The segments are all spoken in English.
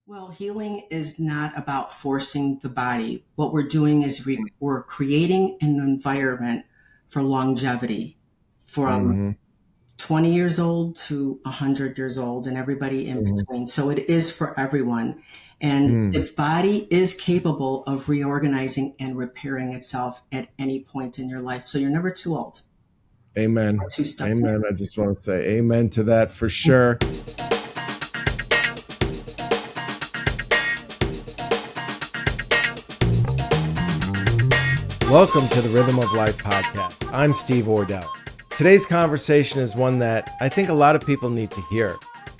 Well, healing is not about forcing the body. What we're doing is we're creating an environment for longevity from Hmm. 20 years old to 100 years old and everybody in Hmm. between. So it is for everyone. And Mm. the body is capable of reorganizing and repairing itself at any point in your life. So you're never too old or Amen. too stuck. Amen. I just want to say amen to that for sure. Welcome to the Rhythm of Life podcast. I'm Steve Ordower. Today's conversation is one that I think a lot of people need to hear.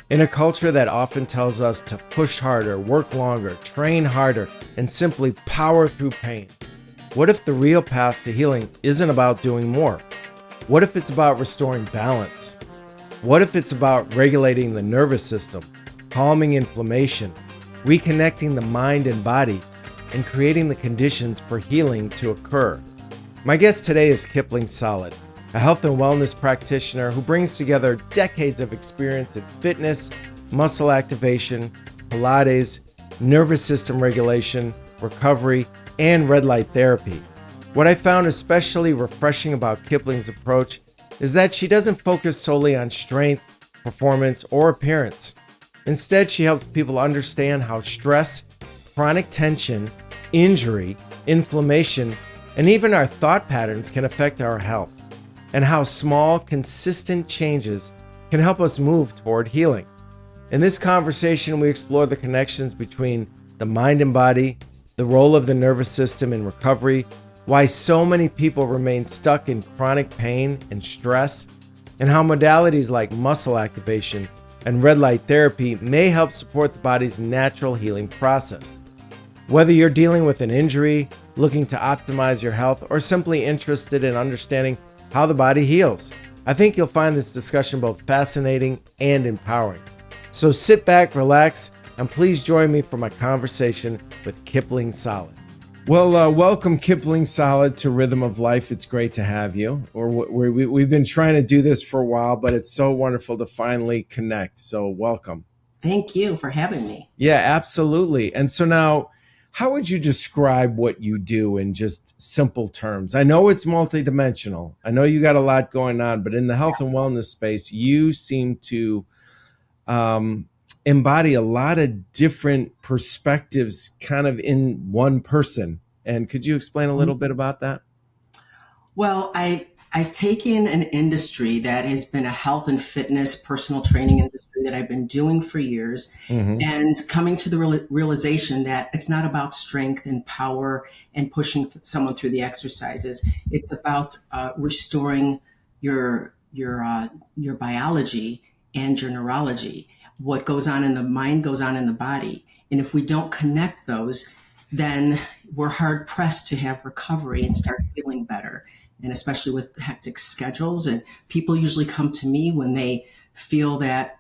In a culture that often tells us to push harder, work longer, train harder, and simply power through pain, what if the real path to healing isn't about doing more? What if it's about restoring balance? What if it's about regulating the nervous system, calming inflammation, reconnecting the mind and body, and creating the conditions for healing to occur? My guest today is Kipling Solid, a health and wellness practitioner who brings together decades of experience in fitness, muscle activation, Pilates, nervous system regulation, recovery, and red light therapy. What I found especially refreshing about Kipling's approach is that she doesn't focus solely on strength, performance, or appearance. Instead, she helps people understand how stress, chronic tension, injury, inflammation, and even our thought patterns can affect our health, and how small, consistent changes can help us move toward healing. In this conversation, we explore the connections between the mind and body, the role of the nervous system in recovery, why so many people remain stuck in chronic pain and stress, and how modalities like muscle activation and red light therapy may help support the body's natural healing process. Whether you're dealing with an injury, looking to optimize your health, or simply interested in understanding how the body heals, I think you'll find this discussion both fascinating and empowering. So sit back, relax, and please join me for my conversation with Kipling Solid. Well, welcome Kipling Solid to Rhythm of Life. It's great to have you. We've been trying to do this for a while, but it's so wonderful to finally connect. So welcome. Thank you for having me. Yeah, absolutely. And so now, how would you describe what you do in just simple terms? I know it's multidimensional. I know you got a lot going on, but in the health and wellness space, you seem to embody a lot of different perspectives kind of in one person. And could you explain a little bit about that? Well, I've taken an industry that has been a health and fitness personal training industry that I've been doing for years Hmm. and coming to the realization that it's not about strength and power and pushing someone through the exercises. It's about restoring your biology and your neurology. What goes on in the mind goes on in the body. And if we don't connect those, then we're hard pressed to have recovery and start feeling better. And especially with hectic schedules, and people usually come to me when they feel that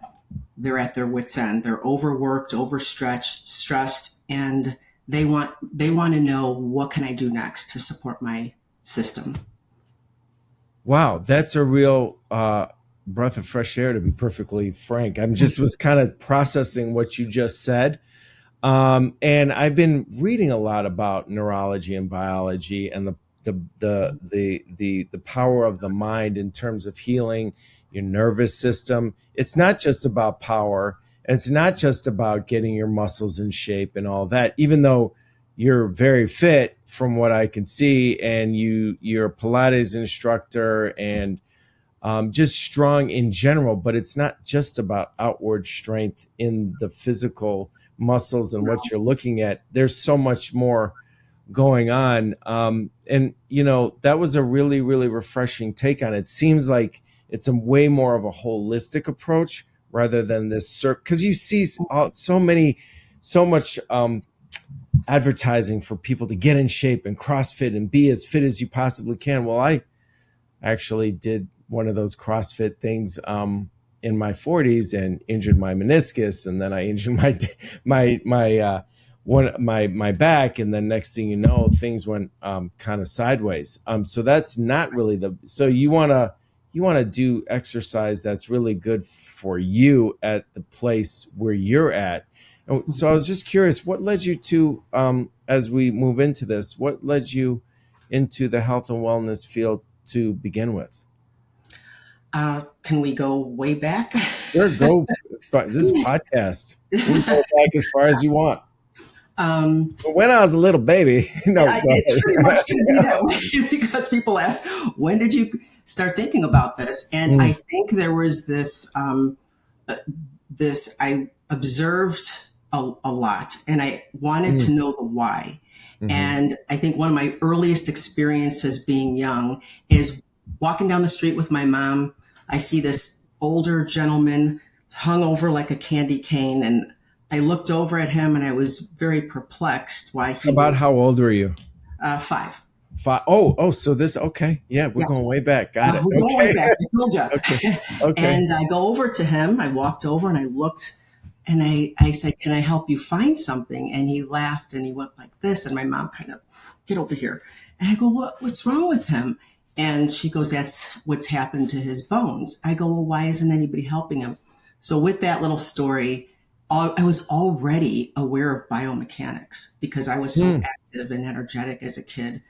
they're at their wits' end. They're overworked, overstretched, stressed, and they want to know, what can I do next to support my system. Wow, that's a real breath of fresh air, to be perfectly frank. I'm just was kind of processing what you just said. And I've been reading a lot about neurology and biology and the power of the mind in terms of healing your nervous system. It's not just about power, and it's not just about getting your muscles in shape and all that, even though you're very fit from what I can see, and you're a Pilates instructor and just strong in general. But it's not just about outward strength in the physical muscles and what you're looking at. There's so much more going on. And, that was a really, really refreshing take on it. It seems like it's a way more of a holistic approach rather than this, because you see so much advertising for people to get in shape and CrossFit and be as fit as you possibly can. Well, I actually did one of those CrossFit things in my 40s and injured my meniscus, and then I injured my back, and then next thing you know, things went kind of sideways. So that's not really so you want to do exercise that's really good for you at the place where you're at. So I was just curious, what led you to, as we move into this, what led you into the health and wellness field to begin with? Can we go way back? Sure, go. This is a podcast. We can go back as far as you want. So when I was a little baby, no, go It's pretty much going to be ahead. that way because people ask, when did you start thinking about this? And I Mm, think there was this I observed a lot, and I wanted mm, to know the why. mhm. And I think one of my earliest experiences being young is walking down the street with my mom. I see this older gentleman hung over like a candy cane, and I looked over at him and I was very perplexed why he About how was old were you? 5. Five. Oh, so this, okay. Yeah, we're Yes. going way back. Got it. We're going way Okay. back. I told Okay. you. Okay. And I go over to him. I walked over and I looked and I said, "Can I help you find something?" And he laughed and he went like this. And my mom kind of, "Get over here." And I go, "What's wrong with him?" And she goes, "That's what's happened to his bones." I go, "Well, why isn't anybody helping him?" So with that little story, I was already aware of biomechanics because I was so Hmm. active and energetic as a kid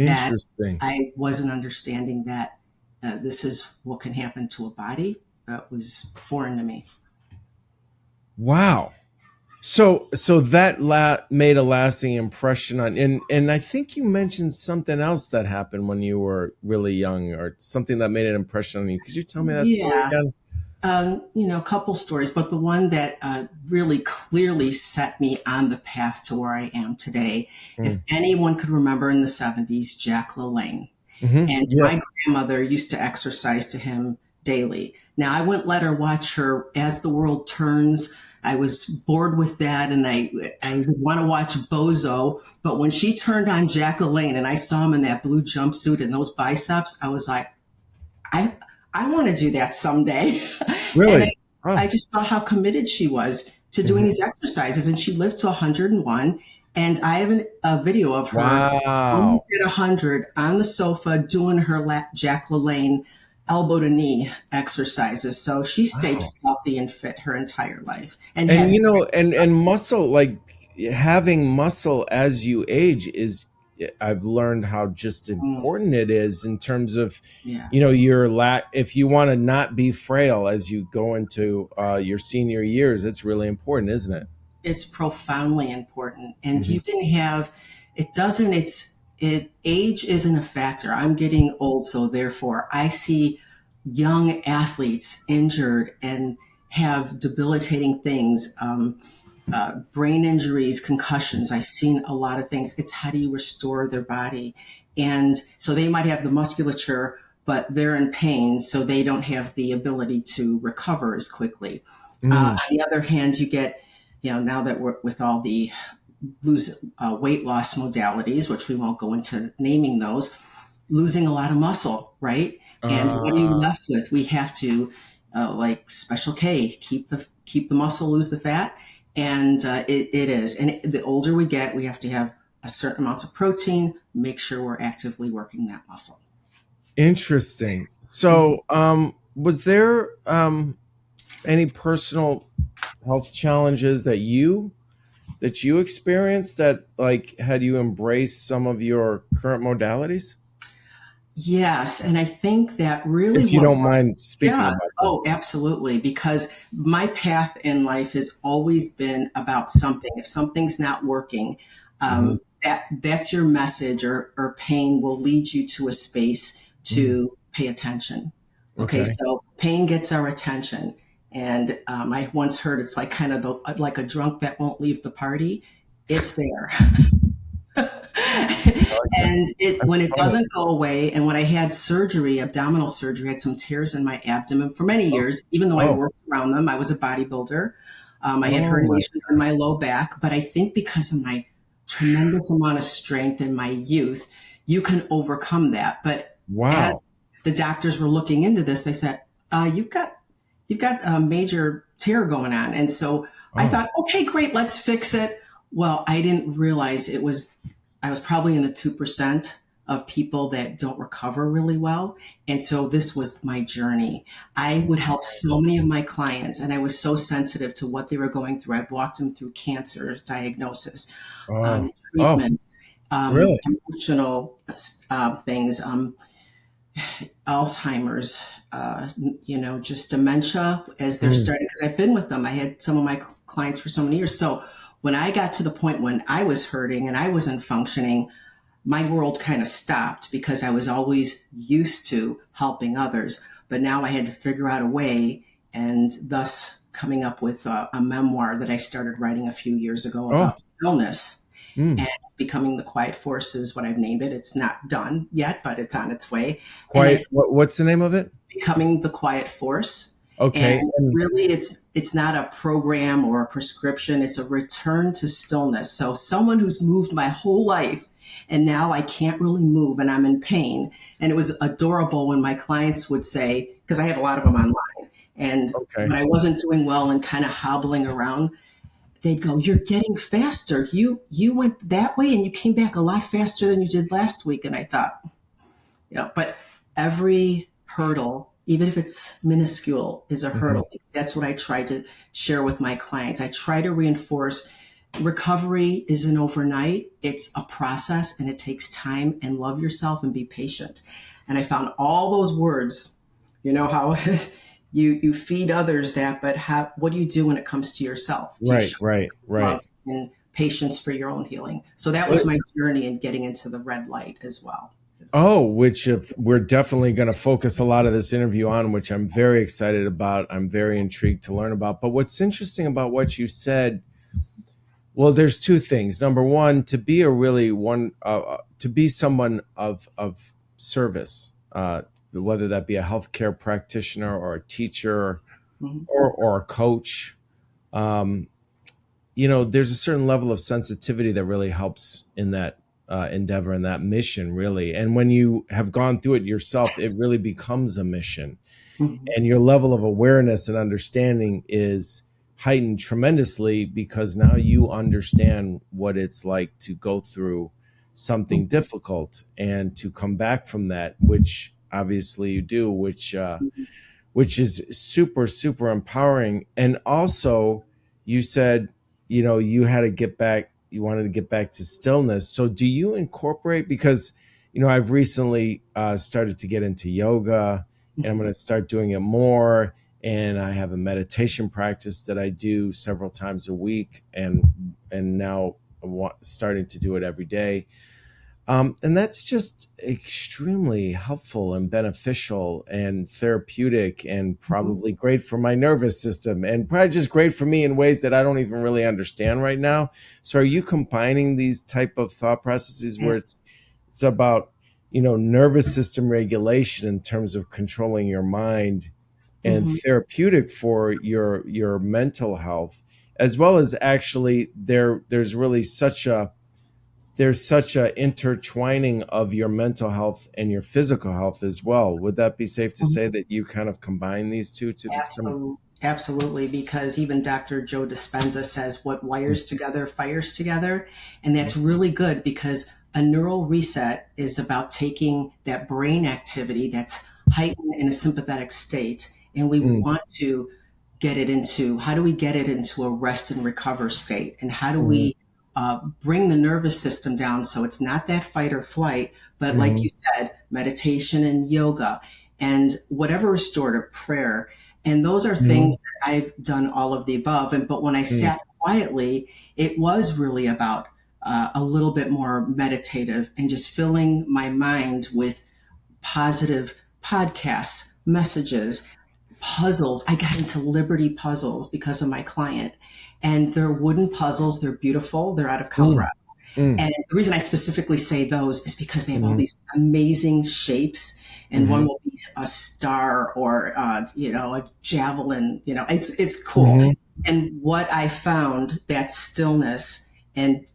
that Interesting. I wasn't understanding that this is what can happen to a body. That was foreign to me. Wow. So that made a lasting impression on, and I think you mentioned something else that happened when you were really young, or something that made an impression on you. Could you tell me that story Yeah, again? a couple stories, but the one that really clearly set me on the path to where I am today, if Mm. anyone could remember in the 70s, Jack LaLanne. And Yeah. my grandmother used to exercise to him daily. Now, I wouldn't let her watch her As the World Turns. I was bored with that, and I would want to watch Bozo. But when she turned on Jack LaLanne and I saw him in that blue jumpsuit and those biceps, I was like, I I want to do that someday. And Really? I Oh. just saw how committed she was to doing Mhm. these exercises. And she lived to 101. And I have a video of her Wow. almost at 100 on the sofa doing her Jack LaLanne elbow to knee exercises. So she stayed Wow. healthy and fit her entire life and And had. and muscle, like having muscle as you age is, I've learned how just Mm, important it is in terms of, yeah. if you want to not be frail as you go into your senior years, it's really important, isn't it? It's profoundly important. And Hmm. you can have, it doesn't, age isn't a factor. I'm getting old, so therefore I see young athletes injured and have debilitating things, brain injuries, concussions. I've seen a lot of things. It's how do you restore their body? And so they might have the musculature, but they're in pain, so they don't have the ability to recover as quickly. Mm. On the other hand, you get, now that we're with all the weight loss modalities, which we won't go into naming those, losing a lot of muscle, right? And what are you Uh, left with? We have to, like Special K, keep the muscle, lose the fat, and it is. And the older we get, we have to have a certain amounts of protein. Make sure we're actively working that muscle. Interesting. Mhm. So, was there any personal health challenges that you experienced that like had you embrace some of your current modalities? Yes, and I think that really If you what don't mind speaking Yeah. about them. Oh, absolutely. Because my path in life has always been about something. If something's not working, Hmm. that's your message, or pain will lead you to a space Mm. to pay attention. Okay, Okay. so pain gets our attention. And I once heard it's like kind of like a drunk that won't leave the party. It's there. I like that. And That's when it funny. doesn't go away, and when I had surgery, abdominal surgery, I had some tears in my abdomen for many Oh, years. Even though I oh, worked around them, I was a bodybuilder. I had oh my. herniations in my low back, but I think because of my tremendous amount of strength in my youth, you can overcome that. But Wow. as the doctors were looking into this, they said, you've got a major tear going on. And so I Oh. thought, okay, great, let's fix it. Well, I didn't realize I was probably in the 2% of people that don't recover really well. And so this was my journey. I would help so many of my clients, and I was so sensitive to what they were going through. I've walked them through cancer diagnosis, Oh, oh, treatments, really? emotional things, Alzheimer's, just dementia as they're Mm. starting. Because I've been with them. I had some of my clients for so many years. So when I got to the point when I was hurting and I wasn't functioning, my world kind of stopped because I was always used to helping others. But now I had to figure out a way, and thus coming up with a memoir that I started writing a few years ago Oh, about stillness mm. and becoming the quiet force is what I've named it. It's not done yet, but it's on its way. And I Quiet. What's the name of it? becoming the quiet force. And Okay. And really it's not a program or a prescription, it's a return to stillness. So someone who's moved my whole life and now I can't really move and I'm in pain. And it was adorable when my clients would say, because I have a lot of them online, and okay. when I wasn't doing well and kind of hobbling around, they'd go, "You're getting faster. You went that way and you came back a lot faster than you did last week." And I thought, yeah, but every hurdle, even if it's minuscule, is a Mhm. hurdle. That's what I try to share with my clients. I try to reinforce recovery isn't overnight. It's a process and it takes time, and love yourself and be patient. And I found all those words, how you feed others that, but what do you do when it comes to yourself? Do you Right, show right, right. love and patience for your own healing? So that was What? my journey in getting into the red light as well. Oh, which if we're definitely going to focus a lot of this interview on, which I'm very excited about. I'm very intrigued to learn about. But what's interesting about what you said, well, there's two things. Number one, to be a really to be someone of service, whether that be a healthcare practitioner or a teacher Mhm. or a coach. Um, there's a certain level of sensitivity that really helps in that endeavor and that mission, really. And when you have gone through it yourself, it really becomes a mission. Mhm. And your level of awareness and understanding is heightened tremendously because now you understand what it's like to go through something difficult and to come back from that, which obviously you do, which is super, super empowering. And also, you said, you had to get back, you wanted to get back to stillness. So, do you incorporate, because, I've recently started to get into yoga and I'm going to start doing it more. And I have a meditation practice that I do several times a week and now starting to do it every day. And that's just extremely helpful and beneficial and therapeutic and Mhm. probably great for my nervous system and probably just great for me in ways that I don't even really understand right now. So are you combining these type of thought processes where it's about, nervous system regulation in terms of controlling your mind and Mhm. therapeutic for your mental health, as well as actually there's such a intertwining of your mental health and your physical health as well. Would that be safe to Mhm. say that you kind of combine these two to some? Absolutely, because even Dr. Joe Dispenza says what wires together fires together. And that's really good because a neural reset is about taking that brain activity that's heightened in a sympathetic state. And we Mm, want to how do we get it into a rest and recover state? And how do mhm, we bring the nervous system down so it's not that fight or flight, but like mhm, you said, meditation and yoga and whatever restorative prayer, and those are things mhm, that I've done all of the above. But when I mm, sat quietly, it was really about a little bit more meditative and just filling my mind with positive podcasts, messages, puzzles. I got into Liberty puzzles because of my client. And they're wooden puzzles. They're beautiful. They're out of mm, Colorado. mm, And the reason I specifically say those is because they have all mhm, these amazing shapes. And one mhm, will be a star or, a javelin. It's cool. mhm, And what I found, that stillness and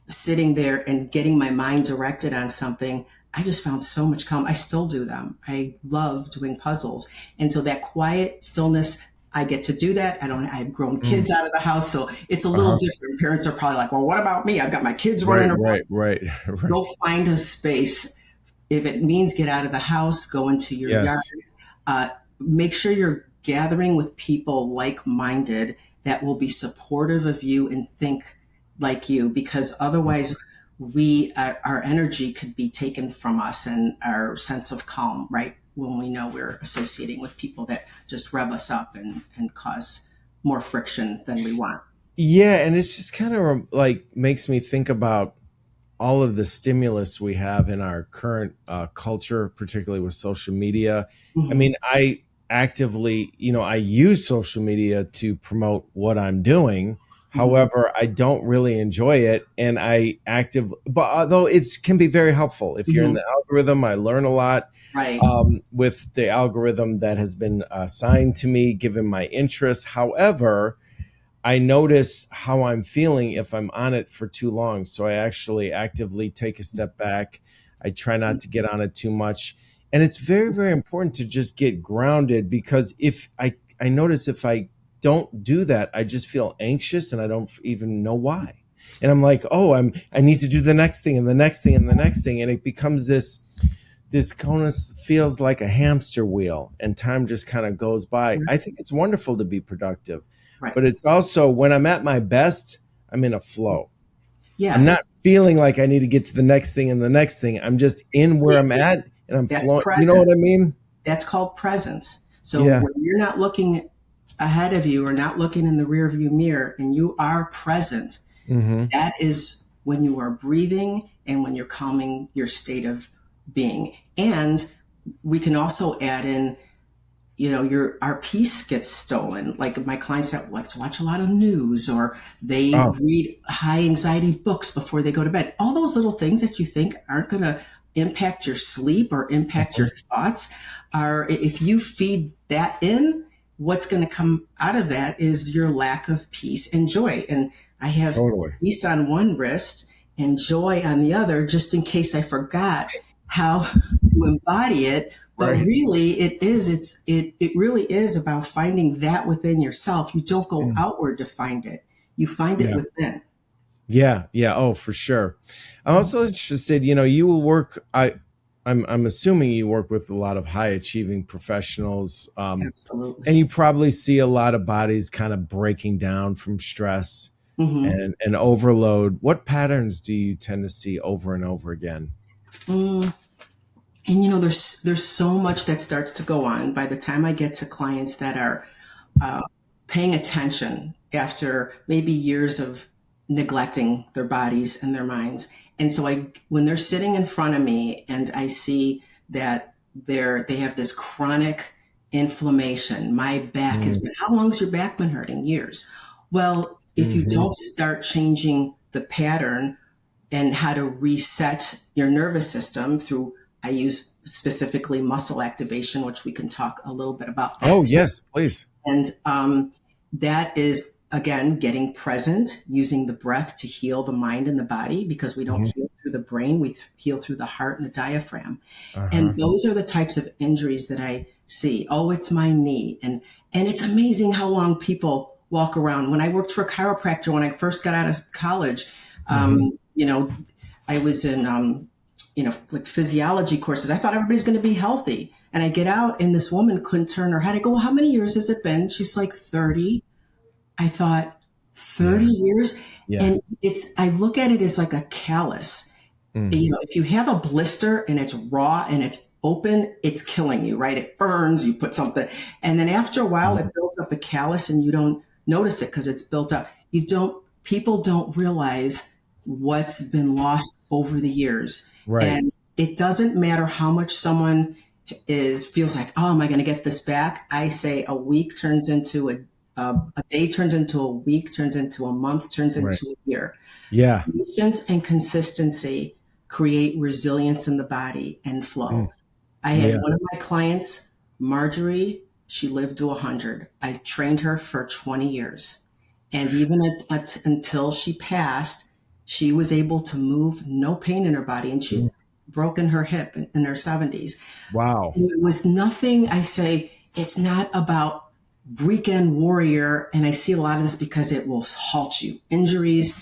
sitting there and getting my mind directed on something, I just found so much calm. I still do them. I love doing puzzles. And so that quiet stillness, I get to do that. I have grown mm. kids out of the house. So it's a little Uh-huh. different. Parents are probably like, well, what about me? I've got my kids running Right, around. right, right, right. Go find a space. if it means get out of the house, go into your yard, Yes. uh, make sure you're gathering with people like-minded that will be supportive of you and think like you, because otherwise our energy could be taken from us and our sense of calm, right? When we know we're associating with people that just rev us up and cause more friction than we want. Yeah, and it's just kind of like makes me think about all of the stimulus we have in our current culture, particularly with social media. I Mm-hmm. mean, I actively, I use social media to promote what I'm doing. Mm-hmm. However, I don't really enjoy it, and but although it's can be very helpful if you're in Mm-hmm. the algorithm, I learn a lot Right. with the algorithm that has been assigned to me, given my interests. However, I notice how I'm feeling if I'm on it for too long. So I actually actively take a step back. I try not to get on it too much. And it's very, very important to just get grounded, because I notice if I don't do that, I just feel anxious and I don't even know why. And I'm like, oh, I need to do the next thing and the next thing and the next thing. And it becomes this kind of feels like a hamster wheel, and time just kind of goes by. I think it's wonderful to be productive, Right. but it's also when I'm at my best, I'm in a flow. I'm Yes. not feeling like I need to get to the next thing and the next thing. I'm just in where I'm at and I'm That's flowing. You know present. what I mean? That's called presence. So Yeah. when you're not looking ahead of you or not looking in the rear view mirror and you are present, Hmm. that is when you are breathing and when you're calming your state of being. And we can also add in, our peace gets stolen. Like my clients that like to watch a lot of news, or they Oh, read high anxiety books before they go to bed. All those little things that you think aren't going to impact your sleep or impact your mhm. thoughts are, if you feed that in, what's going to come out of that is your lack of peace and joy. And I have Totally. peace on one wrist and joy on the other, just in case I forgot how to embody it. But Right. really, it really is about finding that within yourself. You don't go Mm. outward to find it; you find it Yeah. within. Yeah. Yeah. Oh, for sure. I'm also interested, you will work. I'm assuming you work with a lot of high achieving professionals. And Absolutely. you probably see a lot of bodies kind of breaking down from stress Hmm. and overload. What patterns do you tend to see over and over again? Mm. And there's so much that starts to go on by the time I get to clients that are uh, paying attention after maybe years of neglecting their bodies and their minds. And so when they're sitting in front of me and I see that they have this chronic inflammation, my back has Mm, been, how long's your back been hurting? Years. Well, if you mhm. don't start changing the pattern and how to reset your nervous system through, I use specifically muscle activation, which we can talk a little bit about that Oh, too. yes, please. And that is, again, getting present, using the breath to heal the mind and the body, because we don't Mhm. heal through the brain, we heal through the heart and the diaphragm. And Uh-huh. those are the types of injuries that I see. Oh, it's my knee. And it's amazing how long people walk around. When I worked for a chiropractor, when I first got out of college, Mhm. I was in, like physiology courses. I thought everybody's going to be healthy. And I get out and this woman couldn't turn her head. I go, well, how many years has it been? She's like 30. I thought, 30 Yeah. years? Yeah. And I look at it as like a callus. Mm. If you have a blister and it's raw and it's open, it's killing you, right? It burns, you put something. And then after a while, Mhm. it builds up a callus and you don't notice it because it's built up. People don't realize what's been lost over the years. Right. And it doesn't matter how much someone feels like, oh, am I going to get this back? I say a week turns into a day turns into a week, turns into a month, turns Right. into a year. Yeah. Patience and consistency create resilience in the body and Mm. flow. I had Yeah. one of my clients, Marjorie, she lived to 100. I trained her for 20 years. And even until she passed, she was able to move, no pain in her body, and Mm. she'd broken her hip in her 70s. Wow. It was nothing. I say it's not about weekend warrior, and I see a lot of this because it will halt you. Injuries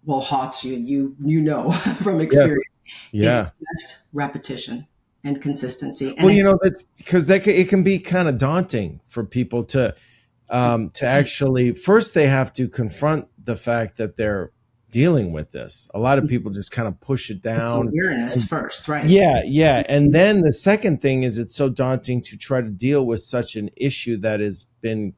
will halt you. You know from Yes. experience. Yeah. It's just repetition and consistency. And Well, you know, that's because it can be kind of daunting for people to actually first they have to confront the fact that they're dealing with this. A lot of people just kind of push it it's down. awareness first, right? Yeah, yeah. And then the second thing is it's so daunting to try to deal with such an issue that has been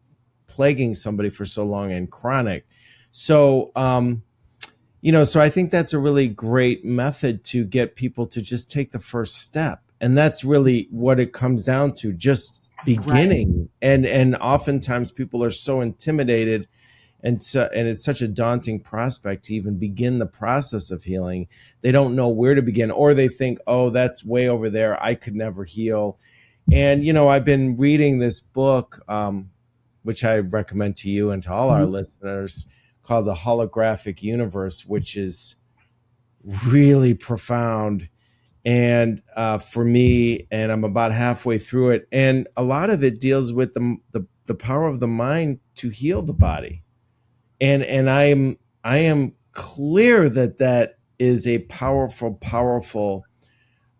plaguing somebody for so long and chronic. So, so I think that's a really great method to get people to just take the first step. And that's really what it comes down to, just beginning. Right. And oftentimes people are so intimidated and it's such a daunting prospect to even begin the process of healing. They don't know where to begin, or they think, oh, that's way over there, I could never heal. And I've been reading this book, which I recommend to you and to all our listeners, called The Holographic Universe, which is really profound and for me, and I'm about halfway through it, and a lot of it deals with the power of the mind to heal the body. And I am clear that is a powerful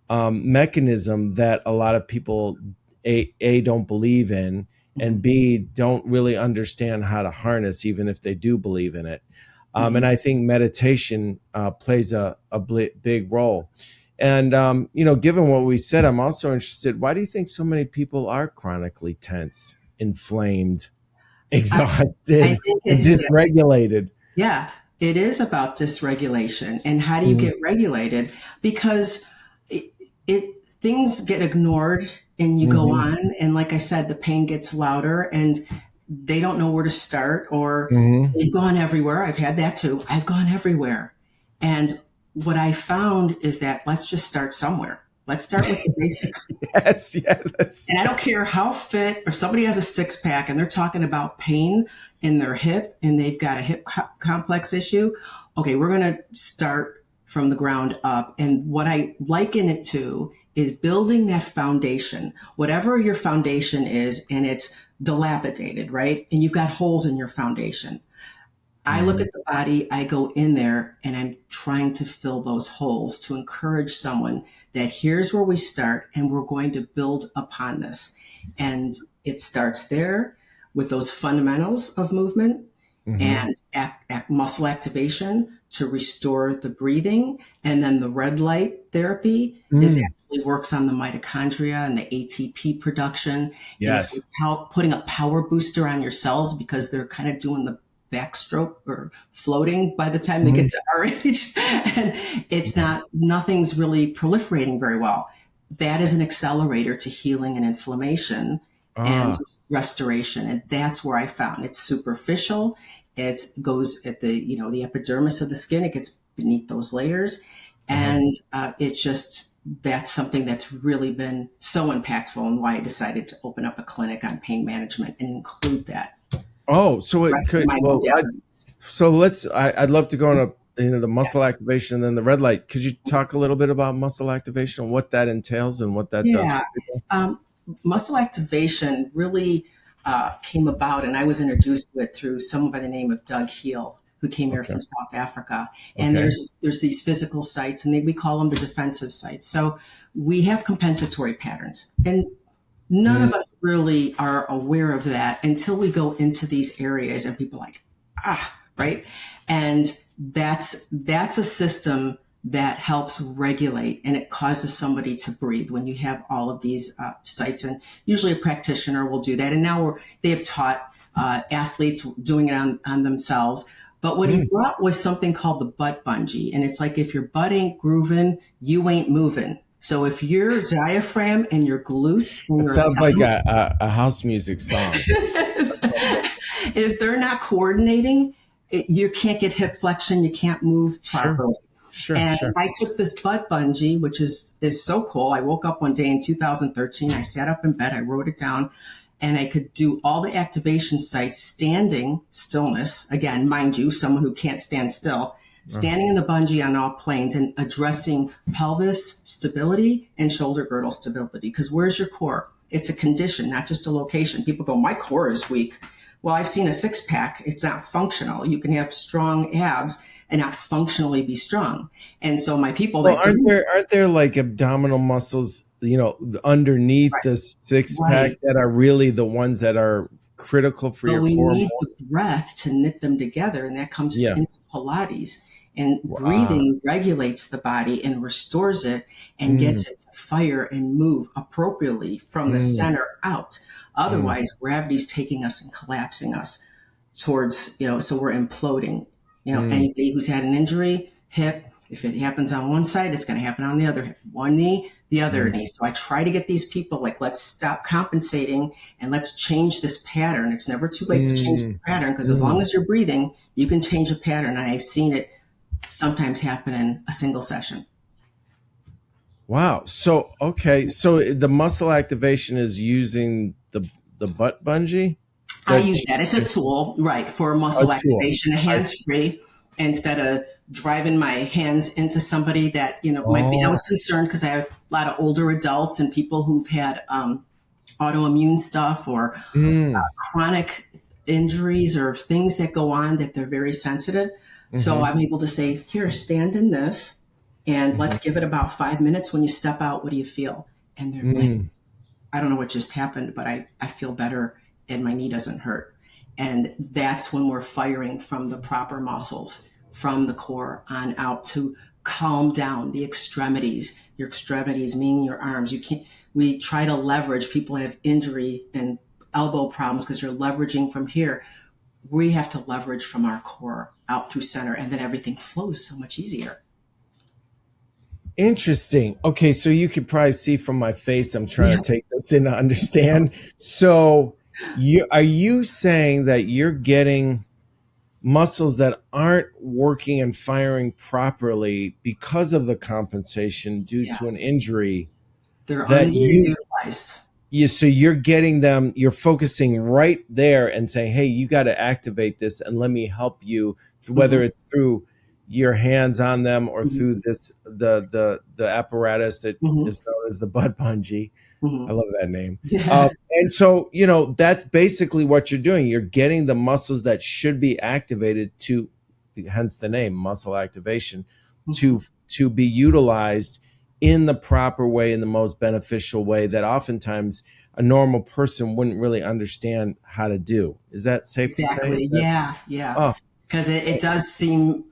mechanism that a lot of people a don't believe in, and B don't really understand how to harness, even if they do believe in it. And I think meditation plays a big role. And given what we said, I'm also interested. Why do you think so many people are chronically tense, inflamed, exhausted, and dysregulated? Yeah, it is about dysregulation. And how do you get regulated? Because things get ignored and you go on. And like I said, the pain gets louder and they don't know where to start, or they've gone everywhere. I've had that too. I've gone everywhere. And what I found is that let's just start somewhere. Let's start with the basics. Yes. And I don't care how fit, or somebody has a six pack and they're talking about pain in their hip and they've got a hip complex issue. Okay, we're going to start from the ground up. And what I liken it to is building that foundation, whatever your foundation is, and it's dilapidated, right? And you've got holes in your foundation. I look at the body, I go in there, and I'm trying to fill those holes to encourage someone that here's where we start, and we're going to build upon this. And it starts there with those fundamentals of movement and muscle activation to restore the breathing. And then the red light therapy actually works on the mitochondria and the ATP production. Yes. It's putting a power booster on your cells because they're kind of doing the backstroke or floating by the time they get to our age. And it's nothing's really proliferating very well. That is an accelerator to healing and inflammation and restoration. And that's where I found it's superficial. It goes at the epidermis of the skin. It gets beneath those layers. And that's something that's really been so impactful, and why I decided to open up a clinic on pain management and include that. Oh, so it could. Well, I'd love to go on the muscle activation and then the red light. Could you talk a little bit about muscle activation, what that entails, and what that does for people? Muscle activation really came about, and I was introduced to it through someone by the name of Doug Heel, who came here from South Africa. And there's these physical sites, and we call them the defensive sites. So we have compensatory patterns, and none of us really are aware of that until we go into these areas and people are like, right? And that's a system that helps regulate, and it causes somebody to breathe when you have all of these sites. And usually a practitioner will do that. And now they have taught athletes doing it on themselves. But what he brought was something called the butt bungee. And it's like, if your butt ain't grooving, you ain't moving. So if your diaphragm and your glutes, and it sounds like a house music song. If they're not coordinating, you can't get hip flexion, you can't move properly. Sure. I took this butt bungee, which is so cool. I woke up one day in 2013. I sat up in bed, I wrote it down, and I could do all the activation sites standing stillness. Again, mind you, someone who can't stand still. Standing in the bungee on all planes and addressing pelvis stability and shoulder girdle stability. Because where's your core? It's a condition, not just a location. People go, my core is weak. Well, I've seen a six pack. It's not functional. You can have strong abs and not functionally be strong. And so my people Well, that do, aren't there like abdominal muscles, underneath right, the six pack right. that are really the ones that are critical for But your we core need more? the breath to knit them together, and that comes Yeah. into Pilates. And Wow. breathing regulates the body and restores it and Mm, gets it to fire and move appropriately from the mm, center out. mm, Otherwise, gravity's taking us and collapsing us towards, so we're imploding. mm, Anybody who's had an injury, hip, if it happens on one side, it's going to happen on the other hip. One knee, the other mm, knee. So I try to get these people like, let's stop compensating and let's change this pattern. It's never too late to change the mm, pattern because as long mm. as you're breathing, you can change a pattern. And I've seen it sometimes happen in a single session. Wow. So, okay. So the muscle activation is using the butt bungee? Is I that use that. It's a tool, right, for a muscle tool? activation, I hands see. free, instead of driving my hands into somebody that, might be. I Oh. was concerned because I have a lot of older adults and people who've had autoimmune stuff or Mm, chronic injuries or things that go on that they're very sensitive. So mm-hmm, I'm able to say, here, stand in this and mm-hmm, let's give it about 5 minutes. When you step out, what do you feel? And they're like, mm. I don't know what just happened, but I feel better and my knee doesn't hurt. And that's when we're firing from the proper muscles, from the core on out to calm down the extremities. Your extremities, meaning your arms. We try to leverage. People have injury and elbow problems because you're leveraging from here. We have to leverage from our core out through center, and then everything flows so much easier. Interesting. Okay, so you could probably see from my face, I'm trying Yeah. to take this in to understand. So, are you saying that you're getting muscles that aren't working and firing properly because of the compensation due to an Yes. injury They're that underutilized. so you're getting them, you're focusing right there and saying, hey, you got to activate this and let me help you, Mm-hmm. whether it's through your hands on them or Mm-hmm. through this the apparatus that Mm-hmm. is known as the butt bungee. I Mm-hmm. love that name. Yeah. And so, that's basically what you're doing. You're getting the muscles that should be activated to, hence the name, muscle activation, Mm-hmm. to be utilized in the proper way, in the most beneficial way that oftentimes a normal person wouldn't really understand how to do. Is that safe to say? Exactly. Yeah. Yeah. Oh, Because it does seem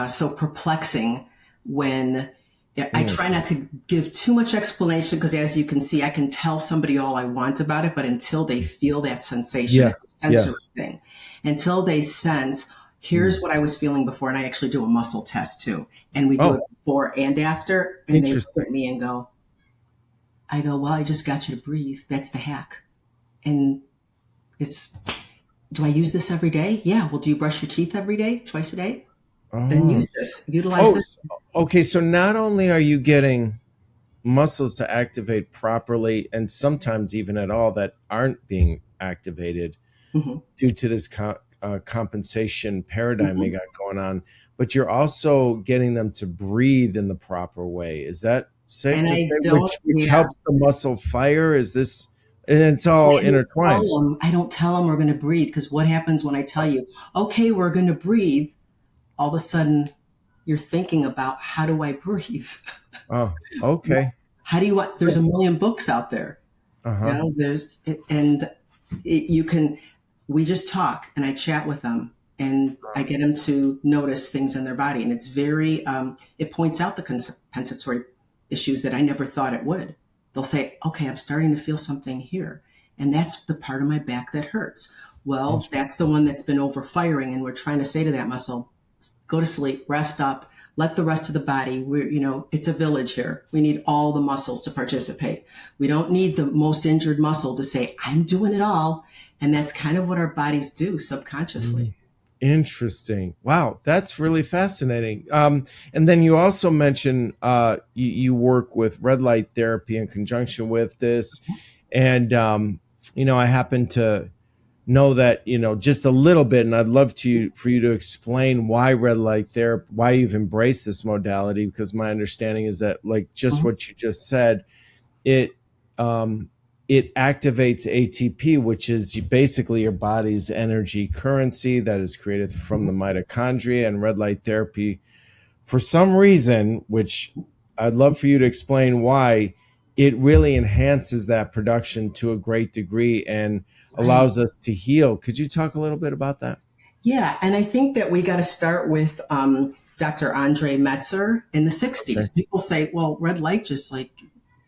so perplexing when I mm, try not to give too much explanation because, as you can see, I can tell somebody all I want about it, but until they feel that sensation, yeah, it's a sensory yes. thing. Until they sense, Mm. here's what I was feeling before, and I actually do a muscle test too, and we do Oh, it before and after, and they look interesting. at me and go, I go, well, I just got you to breathe. That's the hack. And it's, do I use this every day? Yeah. Well, do you brush your teeth every day, twice a day? Then Oh, use this, utilize oh, this. okay. So not only are you getting muscles to activate properly and sometimes even at all that aren't being activated Hmm. due to this compensation paradigm they Hmm. got going on, but you're also getting them to breathe in the proper way. Is that safe And to I say? don't, Which yeah. helps the muscle fire? Is this, and it's all intertwined. I don't tell them we're going to breathe because what happens when I tell you, okay, we're going to breathe, all of a sudden you're thinking about how do I breathe? Oh, okay. How do you want, there's a million books out there. Uh-huh. There's, and you can, we just talk and I chat with them and I get them to notice things in their body. And it's very, it points out the compensatory issues that I never thought it would. They'll say, okay, I'm starting to feel something here. And that's the part of my back that hurts. Well, that's the one that's been overfiring. And we're trying to say to that muscle, go to sleep, rest up, let the rest of the body, it's a village here. We need all the muscles to participate. We don't need the most injured muscle to say, I'm doing it all. And that's kind of what our bodies do subconsciously. Mm. Interesting. Wow, that's really fascinating. And then you also mentioned you work with red light therapy in conjunction with this, and I happen to know that just a little bit, and I'd love to for you to explain why red light therapy, why you've embraced this modality, because my understanding is that, like just Mhm. what you just said, it um, it activates ATP, which is basically your body's energy currency that is created from the mitochondria. And red light therapy, for some reason, which I'd love for you to explain why, it really enhances that production to a great degree and Right. allows us to heal. Could you talk a little bit about that? Yeah, and I think that we got to start with Dr. Andre Metzer in the Okay. 60s. People say, well, red light just like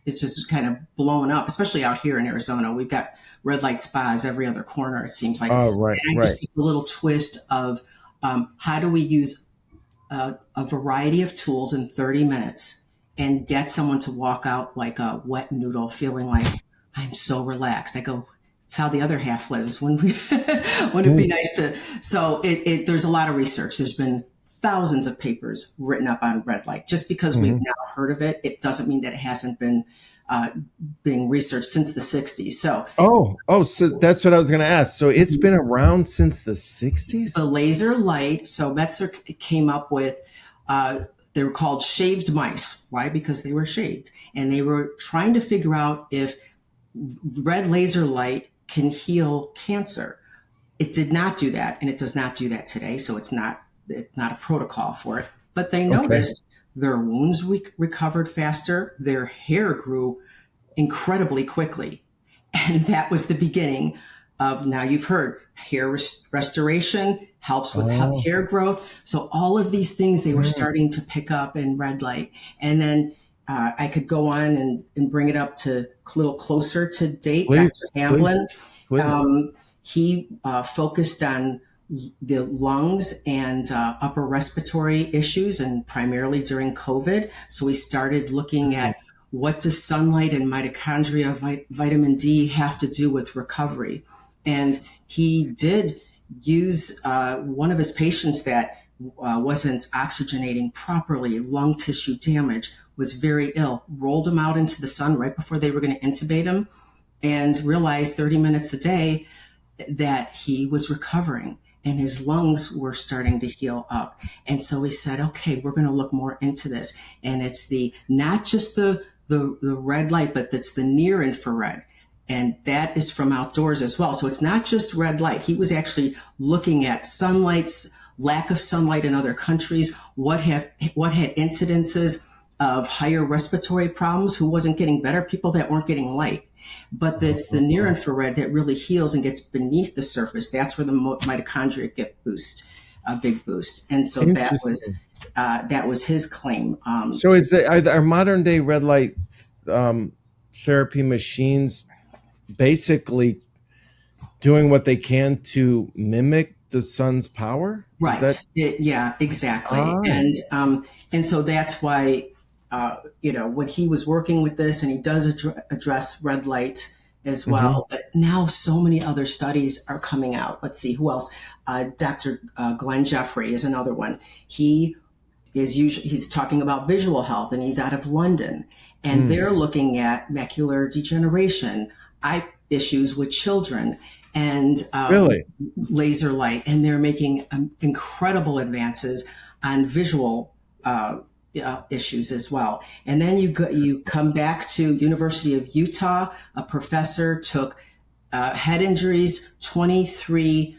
it's just kind of blowing up, especially out here in Arizona. We've got red light spas every other corner, it seems like. Oh, right, And I right. just took a little twist of how do we use a variety of tools in 30 minutes and get someone to walk out like a wet noodle, feeling like I'm so relaxed. I go, it's how the other half lives. Wouldn't it be Mm, nice to? So there's a lot of research. There's been thousands of papers written up on red light. Just because we've mhm. now heard of it, it doesn't mean that it hasn't been uh, being researched since the 60s. Oh, so that's what I was going to ask. So it's been around since the 60s? The laser light. So Metzer came up with, uh, they were called shaved mice. Why? Because they were shaved. And they were trying to figure out if red laser light can heal cancer. It did not do that, and it does not do that today. So it's not a protocol for it. But they Okay. noticed their wounds recovered faster, their hair grew incredibly quickly. And that was the beginning of, now you've heard, hair restoration helps with Oh, hair growth. So all of these things they were mm. starting to pick up in red light. And then I could go on and bring it up to a little closer to date. Dr. Please, please, Hamblin, please. he focused on the lungs and upper respiratory issues, and primarily during COVID. So we started looking at what does sunlight and mitochondria, vitamin D have to do with recovery. And he did use one of his patients that wasn't oxygenating properly, lung tissue damage, was very ill, rolled him out into the sun right before they were going to intubate him, and realized 30 minutes a day that he was recovering and his lungs were starting to heal up. And so we said, okay, we're going to look more into this. And it's the not just the red light, but it's the near infrared. And that is from outdoors as well. So it's not just red light. He was actually looking at sunlight's lack of sunlight in other countries, what had incidences of higher respiratory problems, who wasn't getting better, people that weren't getting light. But it's the near infrared that really heals and gets beneath the surface. That's where the mitochondria get a big boost. And so Interesting. that was his claim. So are modern day red light um, therapy machines basically doing what they can to mimic the sun's power? Is Right. that Yeah, exactly. ah? And so that's why when he was working with this, and he does address red light as Hmm. well. But now so many other studies are coming out. Let's see who else. Dr. Glenn Jeffrey is another one. He's talking about visual health, and he's out of London, and Mm, they're looking at macular degeneration, eye issues with children, and really? laser light, and they're making incredible advances on visual issues as well. And then you Interesting. come back to University of Utah. A professor took head injuries, 23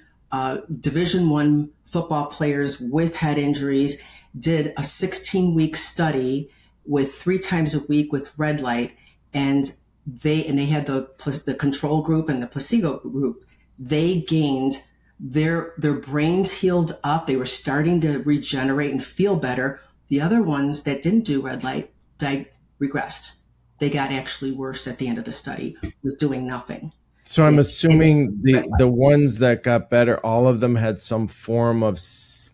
Division One football players with head injuries, did a 16-week study with 3 times a week with red light, and they had the control group and the placebo group. They gained their brains healed up. They were starting to regenerate and feel better. The other ones that didn't do red light regressed. They got actually worse at the end of the study with doing nothing. So I'm And assuming red the ones that got better, all of them had some form of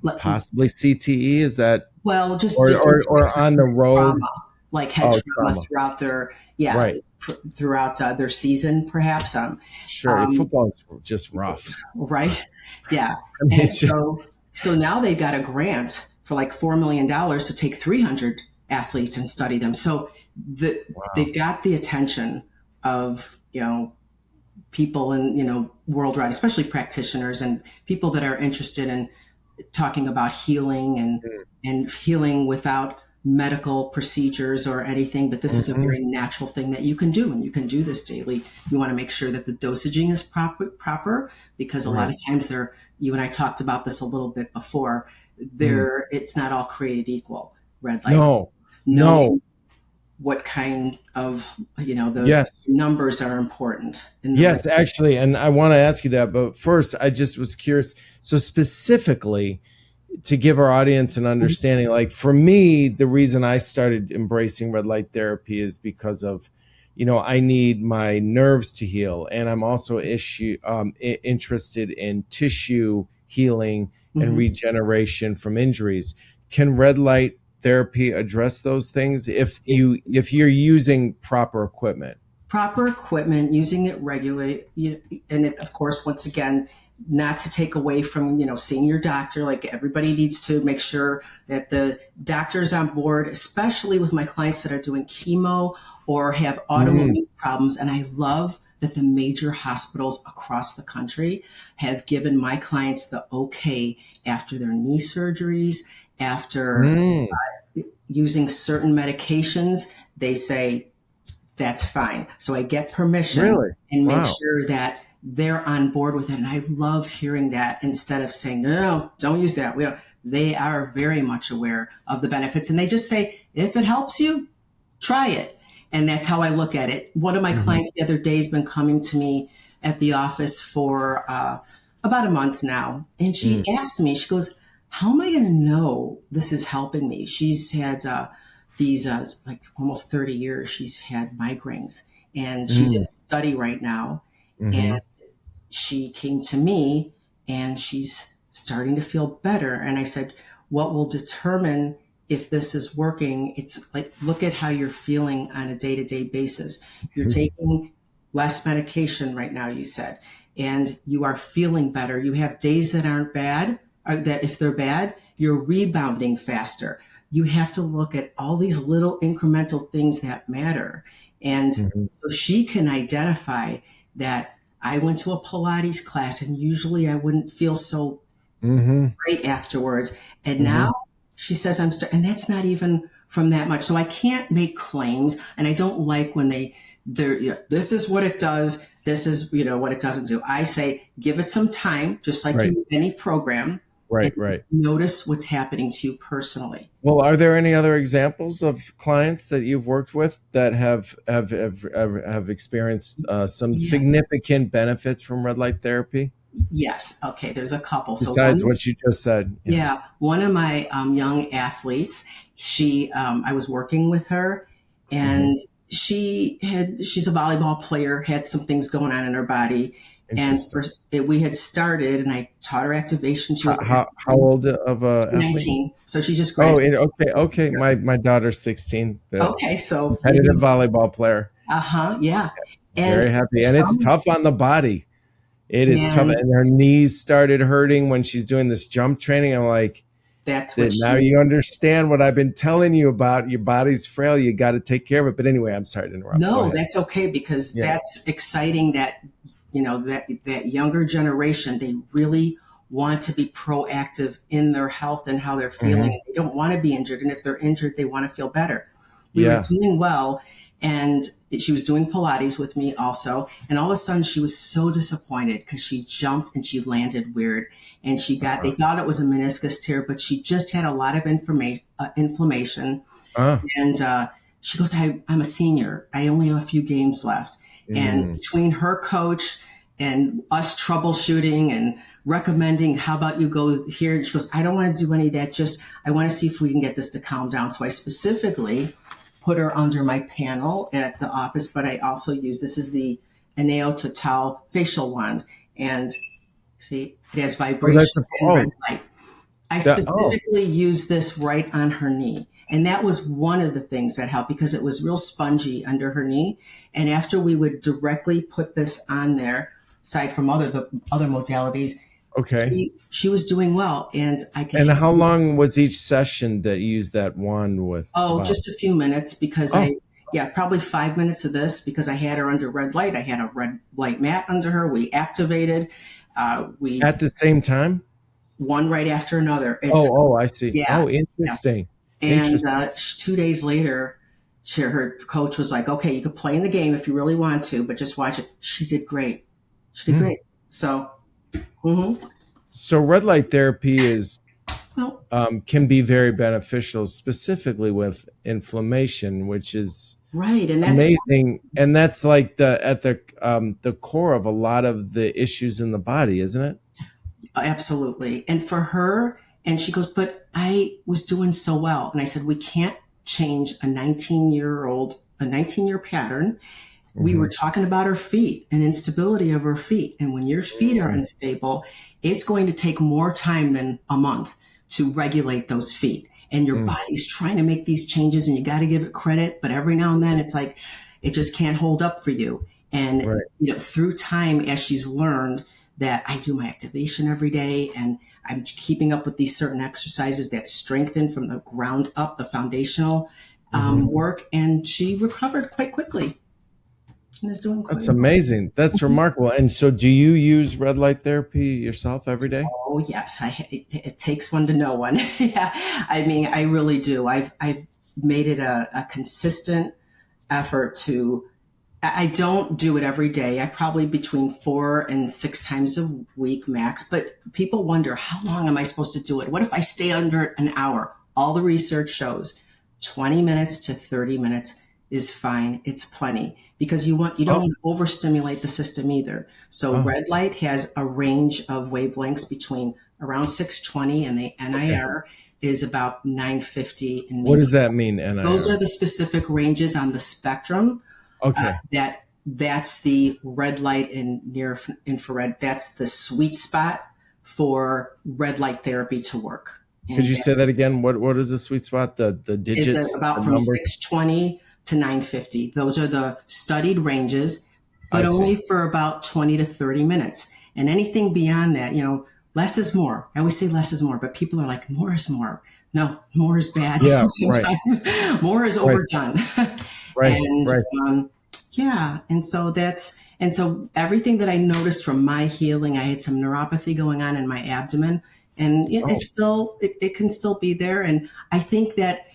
light. possibly CTE. Is that Well, just or different types or of on the road? trauma, like head Oh, trauma trauma. throughout their, Right. throughout their season, perhaps. Sure. Um, Football is just rough. right? Yeah. I mean, And it's just so now they got a grant for like $4 million to take 300 athletes and study them. So wow. they've got the attention of, people in, worldwide, especially practitioners and people that are interested in talking about healing and healing without medical procedures or anything, but this is a Hmm. very natural thing that you can do, and you can do this daily. You want to make sure that the dosaging is proper, because a lot Right. of times you and I talked about this a little bit before, Mm. it's not all created equal. Red lights, No, no. knowing what kind of, the Yes. numbers are important in the red. Yes, actually. And I want to ask you that. But first, I just was curious. So, specifically, to give our audience an understanding, like for me, the reason I started embracing red light therapy is because of, I need my nerves to heal. And I'm also interested in tissue healing and Mhm. regeneration from injuries. Can red light therapy address those things if you're using proper equipment? Proper equipment, using it regularly, and it, of course, once again, not to take away from seeing your doctor. Like, everybody needs to make sure that the doctor's on board, especially with my clients that are doing chemo or have Mm, autoimmune problems. And I love that the major hospitals across the country have given my clients the okay after their knee surgeries, after mm, using certain medications. They say that's fine. So I get permission really? and make Wow. sure that they're on board with it. And I love hearing that, instead of saying, no, no, no, don't use that. They are very much aware of the benefits. And they just say, if it helps you, try it. And that's how I look at it. One of my Hmm. clients the other day has been coming to me at the office for about a month now. And she Mm, asked me, she goes, how am I going to know this is helping me? She's had these, like almost 30 years, she's had migraines, and she's in mm, a study right now. And hmm. she came to me and she's starting to feel better. And I said, what will determine if this is working? It's like, look at how you're feeling on a day to day basis. You're taking less medication right now, you said, and you are feeling better. You have days that aren't bad, or that if they're bad, you're rebounding faster. You have to look at all these little incremental things that matter. And Hmm. so she can identify that I went to a Pilates class, and usually I wouldn't feel so Hmm. great afterwards. And Hmm. now she says and that's not even from that much. So I can't make claims, and I don't like when they're, this is what it does. This is, what it doesn't do. I say, give it some time, just like you Right, would any program, and right, right. notice what's happening to you personally. Well, are there any other examples of clients that you've worked with that have experienced some Yeah. significant benefits from red light therapy Yes. Okay. There's a couple. So besides one, what you just said? Yeah. yeah, one of my young athletes, I was working with her, Hmm. and she's a volleyball player, had some things going on in her body. And Interesting. we had started, and I taught her activation. She How, was how old of a athlete? 19. So she just Oh, graduated. okay, okay. My daughter's 16, the Okay. So competitive volleyball player. uh-huh. Yeah. And Very for happy, and it's some tough on the body. It is tough, man, and her knees started hurting when she's doing this jump training. I'm like, that's what that she now you was. understand what I've been telling you about. Your body's frail. You got to take care of it. But anyway, I'm sorry to interrupt. Go No, ahead. that's okay, because Yeah. that's exciting that that younger generation, they really want to be proactive in their health and how they're feeling. Hmm. And they don't want to be injured, and if they're injured, they want to feel better. We were Yeah. doing well, and she was doing Pilates with me also. And all of a sudden, she was so disappointed because she jumped and she landed weird, and they thought it was a meniscus tear, but she just had a lot of inflammation. Uh, And she goes, I'm a senior. I only have a few games left. And mm, between her coach and us troubleshooting and recommending, how about you go here? And she goes, I don't want to do any of that. Just, I want to see if we can get this to calm down. So I specifically put her under my panel at the office, but I also use, this is the Aneo Total facial wand. And see, it has oh, that's vibration a, and red oh, light. I oh, specifically used this right on her knee. And that was one of the things that helped, because it was real spongy under her knee. And after we would directly put this on there, aside from the other modalities, okay. she was doing well. And I And could, how long was each session that you used that wand with? oh, About. just a few minutes, because Oh, yeah, probably 5 minutes of this, because I had her under red light. I had a red light mat under her. We activated, we at the same time. one right after another. Oh, oh, I see. Yeah, Oh, yeah. interesting. And Interesting. 2 days later, her coach was like, okay, you could play in the game if you really want to, but just watch it. She did great. She did Hmm. great. So, mhm. So red light therapy is Well, can be very beneficial, specifically with inflammation, which is right. And that's amazing. And that's like the core of a lot of the issues in the body, isn't it? absolutely. And for her, and she goes, but I was doing so well. And I said, we can't change a 19-year pattern. We were Hmm. talking about her feet and instability of her feet. And when your feet are unstable, it's going to take more time than a month to regulate those feet. And your Mm. body's trying to make these changes and you got to give it credit. But every now and then it's like, it just can't hold up for you. And, Right. through time, as she's learned that I do my activation every day and I'm keeping up with these certain exercises that strengthen from the ground up, the foundational Hmm. work. And she recovered quite quickly and is doing quite That's well. amazing. That's remarkable. And so, do you use red light therapy yourself every day? Oh yes, it takes one to know one. Yeah, I mean, I really do. I've made it a consistent effort to. I don't do it every day. I probably between 4 and 6 times a week max. But people wonder, how long am I supposed to do it? What if I stay under an hour? All the research shows 20 minutes to 30 minutes is fine. It's plenty because you don't Oh, want to overstimulate the system either. So oh, red light has a range of wavelengths between around 620 and the okay. NIR is about 950 and What maybe does that mean, those are NIR? the specific ranges on the spectrum Okay. that's the red light and near infrared. That's the sweet spot for red light therapy to work. Could And you say that that again? What is the sweet spot? The is digits, the about from numbers? 620 to 950. Those are the studied ranges, I but see. only for about 20 to 30 minutes. And anything beyond that, less is more. I always say less is more, but people are like, more is more. No, more is bad. Yeah, right, Sometimes more is right, overdone. right, And right. yeah, and so everything that I noticed from my healing, I had some neuropathy going on in my abdomen, and Oh, it can still be there. And I think that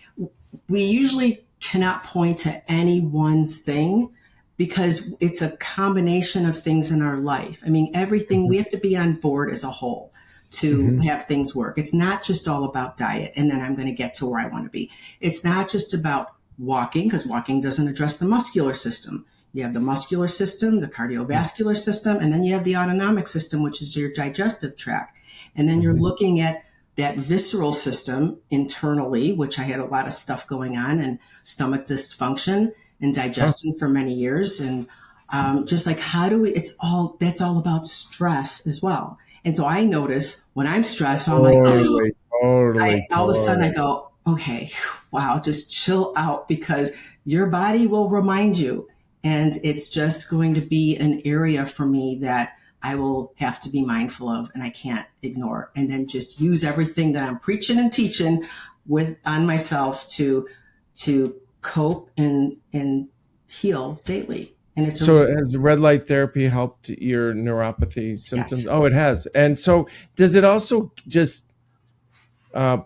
we usually cannot point to any one thing because it's a combination of things in our life. I mean, everything mhm, we have to be on board as a whole to mhm. have things work. It's not just all about diet and then I'm going to get to where I want to be. It's not just about walking because walking doesn't address the muscular system. You have the muscular system, the cardiovascular system, and then you have the autonomic system, which is your digestive tract. And then you're Mhm. looking at that visceral system internally, which I had a lot of stuff going on and stomach dysfunction and Oh, digestion for many years. And just like, how do we, that's all about stress as well. And so I notice when I'm stressed, I'm like, totally, totally, all of a sudden I totally. go, okay, wow, just chill out because your body will remind you. And it's just going to be an area for me that I will have to be mindful of and I can't ignore. And then just use everything that I'm preaching and teaching with on myself to cope and heal daily. And it's a So has red light therapy helped your neuropathy symptoms? yes. Oh, it has. And so does it also just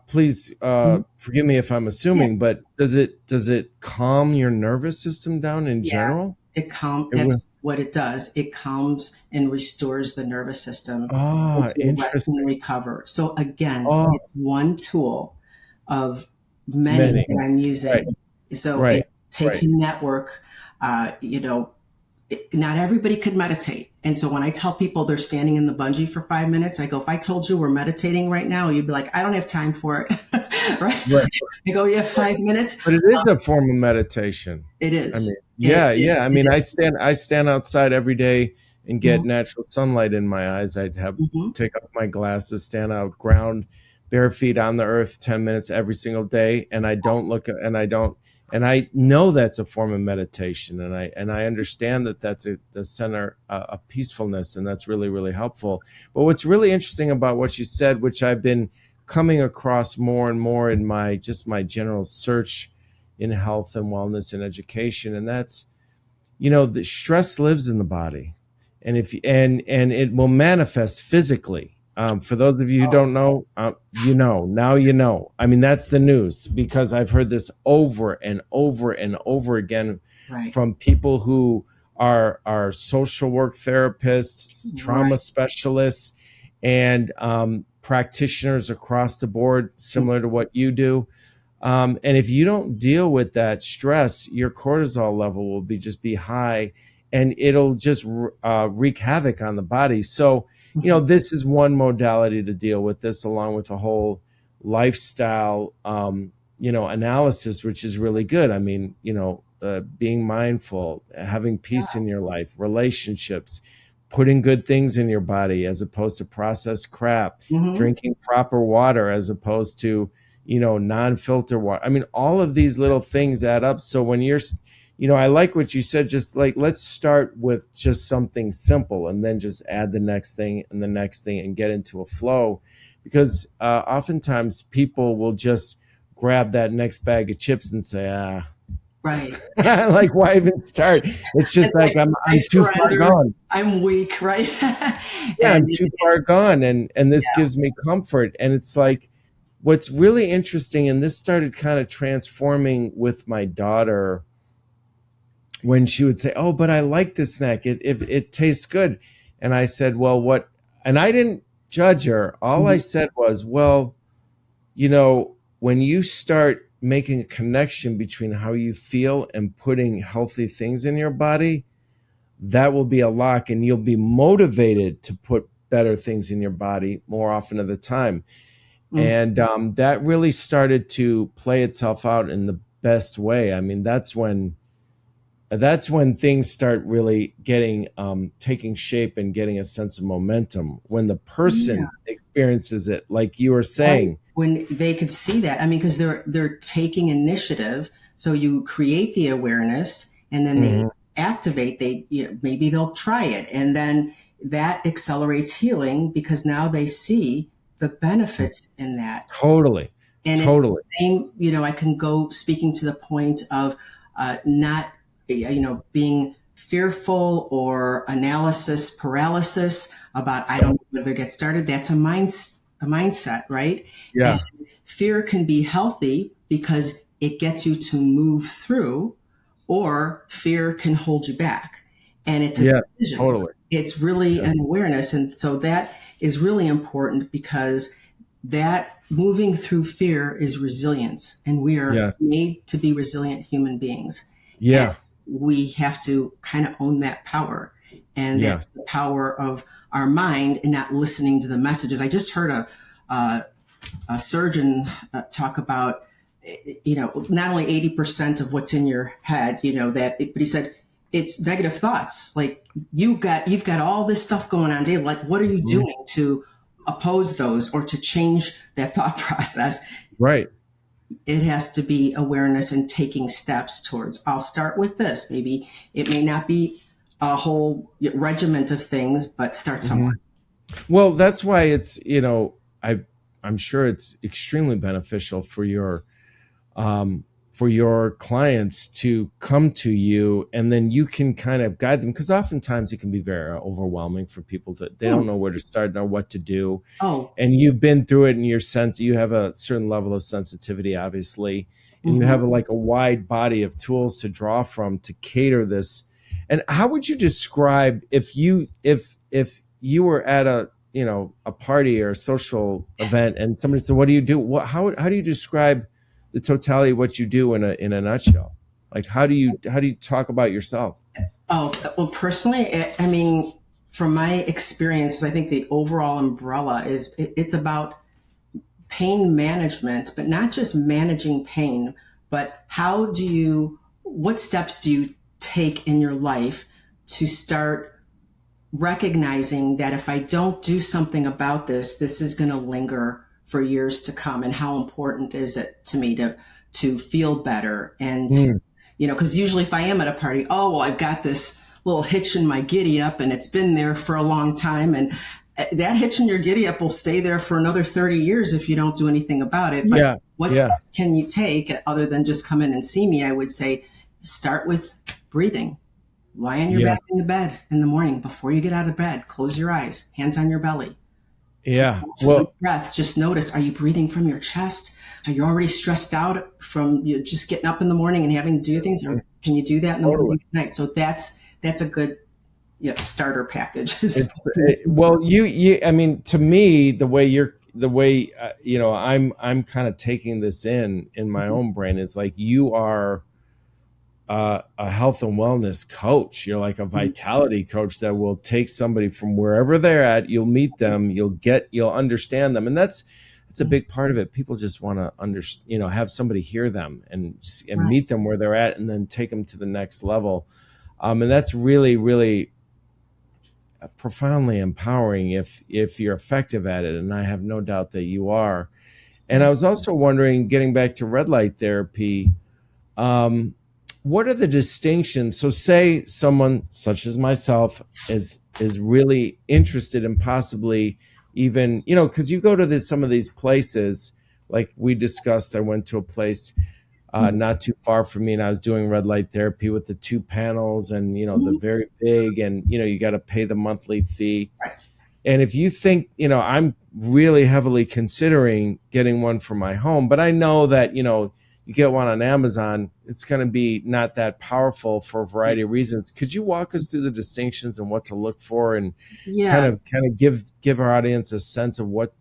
please Mhm. forgive me if I'm Yeah. assuming, but does it calm your nervous system down in Yeah. general? It will. That's what it does. It calms and restores the nervous system Ah, to rest and interesting. recover. So again, Oh, it's one tool of many many. that I'm Right, using. So right, it takes right. a network. Uh, you know, Not everybody could meditate. And so when I tell people they're standing in the bungee for 5 minutes, I go, if I told you we're meditating right now, you'd be like, I don't have time for it. Right? Right. I go, you have 5 minutes? But it is a form of meditation. It I mean, is. yeah, yeah. I It mean, I is. stand I stand outside every day and get Mhm, natural sunlight in my eyes. I'd have mhm. take off my glasses, stand out, ground, bare feet on the earth 10 minutes every single day, and I don't look at, and I don't and I know that's a form of meditation, and I understand that that's the center of peacefulness, and that's really really helpful. But what's really interesting about what you said, which I've been coming across more and more in my general search in health and wellness and education, and that's, the stress lives in the body, and if and it will manifest physically. For those of you who don't know, now you know. I mean, that's the news, because I've heard this over and over and over again Right. from people who are social work therapists, trauma Right. specialists, and practitioners across the board, similar to what you do. And if you don't deal with that stress, your cortisol level will be high, and it'll just wreak havoc on the body. So, Mhm. this is one modality to deal with this, along with a whole lifestyle, analysis, which is really good. I mean, being mindful, having peace in your life, relationships, putting good things in your body as opposed to processed crap, Mhm. drinking proper water as opposed to, non-filter water. I mean, all of these little things add up. So when I like what you said, just like, let's start with just something simple and then just add the next thing and the next thing and get into a flow. Because oftentimes people will just grab that next bag of chips and say, Right. like, why even start? It's just It's like, like, I I'm too far surrender. gone. I'm weak, right? Yeah, And I'm too it's far gone, and this gives me comfort. And it's like, what's really interesting, and this started kind of transforming with my daughter, when she would say, "Oh, but I like this snack. It tastes good." And I said, "Well, what?" And I didn't judge her. All I Mhm. said was, "Well, when you start making a connection between how you feel and putting healthy things in your body, that will be a lock, and you'll be motivated to put better things in your body more often of the time." Mhm. And that really started to play itself out in the best way. I mean, that's when things start really getting taking shape and getting a sense of momentum, when the Yeah. person experiences it, like you were Right. saying. When they could see that, I mean, because they're taking initiative. So you create the awareness, and then they Mhm. activate. Maybe they'll try it, and then that accelerates healing because now they see the benefits in that. Totally. And it's the Totally. same. I can go speaking to the point of not, being fearful or analysis paralysis about I don't know whether to get started. That's a mindset, right? And Yeah. fear can be healthy because it gets you to move through, or fear can hold you back. And it's a Yeah. decision. Totally. It's really Yeah. an awareness. And so that is really important because that moving through fear is resilience. And we are Yes. made to be resilient human beings. And Yeah. we have to kind of own that power. And Yeah. that's the power of our mind and not listening to the messages. I just heard a surgeon talk about, not only 80% of what's in your head, but he said it's negative thoughts. Like you've got all this stuff going on daily. Like, what are you Mhm. doing to oppose those or to change that thought process? Right. It has to be awareness and taking steps towards, I'll start with this. Maybe it may not be a whole regiment of things, but start somewhere. Mhm. Well, that's why I'm sure it's extremely beneficial for your clients to come to you, and then you can kind of guide them, because oftentimes it can be very overwhelming for people that they Hmm. don't know where to start, know what to do. Oh, And you've been through it, and you have a certain level of sensitivity, obviously, and you mhm. have like a wide body of tools to draw from to cater this. And how would you describe, if you were at a party or a social event, and somebody said, "What do you do?" How do you describe the totality of what you do in a nutshell? Like, how do you talk about yourself? Oh, well, personally, I mean, from my experiences, I think the overall umbrella is it's about pain management, but not just managing pain, but what steps do you take in your life to start recognizing that if I don't do something about this, this is going to linger for years to come. And how important is it to me to feel better and to, Mm, because usually if I am at a party, oh, well, I've got this little hitch in my giddy up and it's been there for a long time. And that hitch in your giddy up will stay there for another 30 years if you don't do anything about it. But yeah. what Yeah. steps can you take other than just come in and see me? I would say start with breathing. Lie on your Yeah. back in the bed in the morning before you get out of bed. Close your eyes, hands on your belly. Take Yeah. deep Well, breaths. Just notice, are you breathing from your chest? Are you already stressed out from you just getting up in the morning and having to do things? Or can you do that in the totally. morning and night? So that's a good starter package. Well, I mean, to me, I'm kind of taking this in my own brain is like you are a health and wellness coach. You're like a vitality coach that will take somebody from wherever they're at. You'll meet them. You'll understand them, and that's a big part of it. People just want to have somebody hear them and Right. meet them where they're at, and then take them to the next level. And that's really, really profoundly empowering if you're effective at it, and I have no doubt that you are. And I was also wondering, getting back to red light therapy, what are the distinctions? So say someone such as myself is really interested in possibly even, because you go to some of these places, like we discussed. I went to a place not too far from me, and I was doing red light therapy with the 2 panels, and the Mhm. very big, and you got to pay the monthly fee. Right. And if you think, I'm really heavily considering getting one for my home, but I know that, you get one on Amazon, it's going to be not that powerful for a variety of reasons. Could you walk us through the distinctions and what to look for, and kind Yeah. of give our audience a sense of what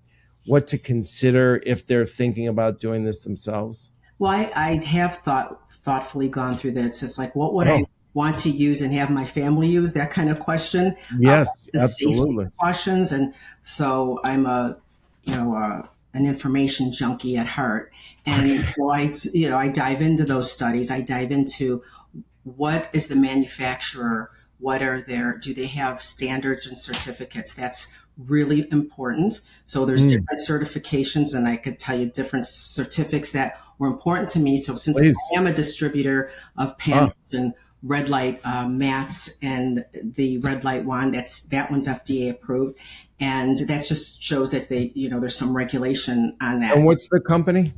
to consider if they're thinking about doing this themselves? Well, I have thoughtfully gone through this. It's like, what would I Oh, want to use and have my family use? That kind of question. yes, The safety absolutely. precautions, and so I'm an information junkie at heart, and Okay. so I dive into those studies. I dive into what is the manufacturer, what are do they have standards and certificates? That's really important. So there's Mm, different certifications, and I could tell you different certificates that were important to me. So since please. I am a distributor of Ah, panels and red light mats and the red light wand, that one's FDA approved, and that just shows that there's some regulation on that. and what's the company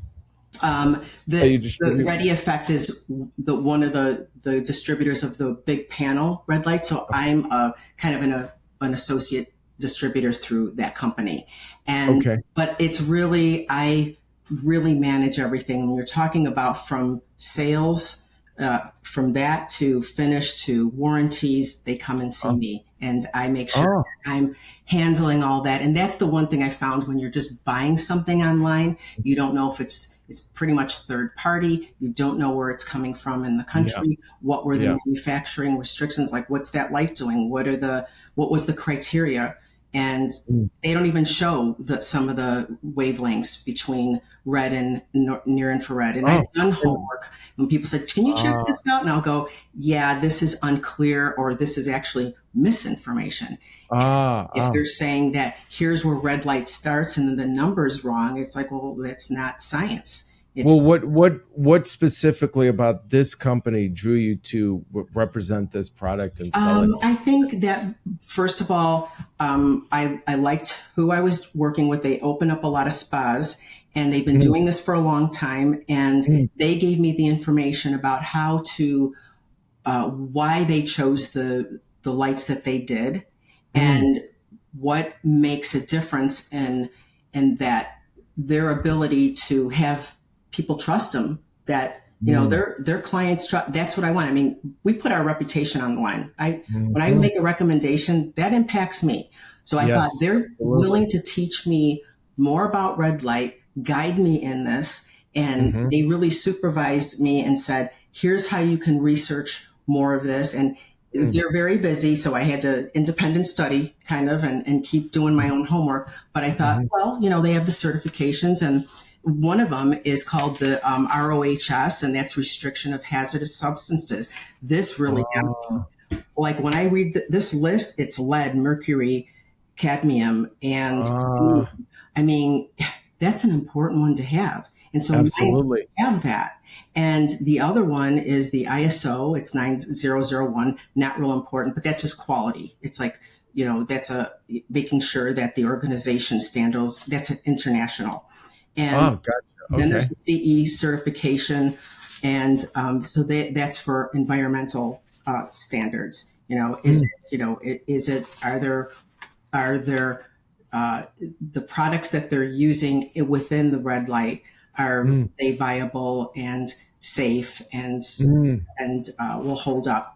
that The you the distribute? Ready Effect is one of the distributors of the big panel red light. So I'm a kind of an associate distributor through that company, and Okay. but it's really I really manage everything. When you're talking about from sales, from that to finish to warranties, they come and see Oh, me, and I make sure oh, I'm handling all that. And that's the one thing I found when you're just buying something online, you don't know if it's pretty much third party. You don't know where it's coming from in the yeah, country. What were the yeah. manufacturing restrictions? Like, what's that light doing? What was the criteria? And Mm. they don't even show some of the wavelengths between red and near infrared. And I've Oh, done and, homework. When people say, "Can you check uh, this out?" And I'll go, "Yeah, this is unclear, or this is actually misinformation." ah, If ah. they're saying that here's where red light starts and then the number's wrong, it's like, well, that's not science. Well, It's what specifically about this company drew you to represent this product and sell it? I think that first of all, I liked who I was working with. They open up a lot of spas, and they've been Mm, doing this for a long time. And mm, they gave me the information about how to why they chose the lights that they did, mm, and what makes a difference in that their ability to have people trust them. That mm, their clients trust. That's what I want. I mean, we put our reputation on the line. I When I mhm. make a recommendation, that impacts me. So I thought Yes, they're absolutely. willing to teach me more about red light, guide me in this, and Hmm. they really supervised me and said, here's how you can research more of this. And Mm, they're very busy, so I had to independent study kind of and keep doing my own homework. But I thought, mhm. well, they have the certifications, and one of them is called the ROHS, and that's restriction of hazardous substances. This really got me. Ah, Like when I read this list, it's lead, mercury, cadmium, and ah, I mean, that's an important one to have. And so mine absolutely. have that. And the other one is the ISO. It's 9001. Not real important, but that's just quality. It's like, that's making sure that the organization standards, that's an international. And Oh, gotcha. then there's Okay. the CE certification. And so that's for environmental standards. Is Mm, it, is it, are there the products that they're using within the red light, are Mm. they viable and safe and Mm. will hold up.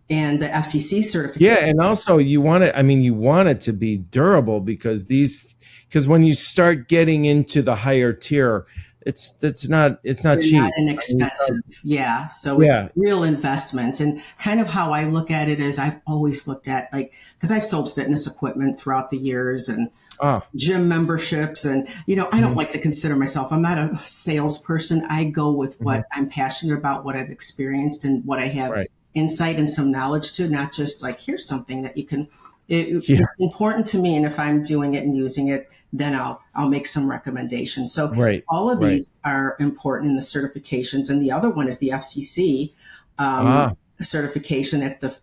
And the FCC certification. Yeah, and also you want it. I mean, you want it to be durable because when you start getting into the higher tier, it's not They're not cheap. I mean, inexpensive. Yeah. So it's yeah. real investment. And kind of how I look at it is I've always looked at, like, because I've sold fitness equipment throughout the years and Ah. gym memberships. And, I don't Mhm. like to consider myself, I'm not a salesperson. I go with Mhm. what I'm passionate about, what I've experienced, and what I have Right. insight and some knowledge to, not just like, here's something that you can, Yeah. it's important to me. And if I'm doing it and using it, then I'll make some recommendations. So Right. all of Right. these are important in the certifications. And the other one is the FCC Ah. certification. That's the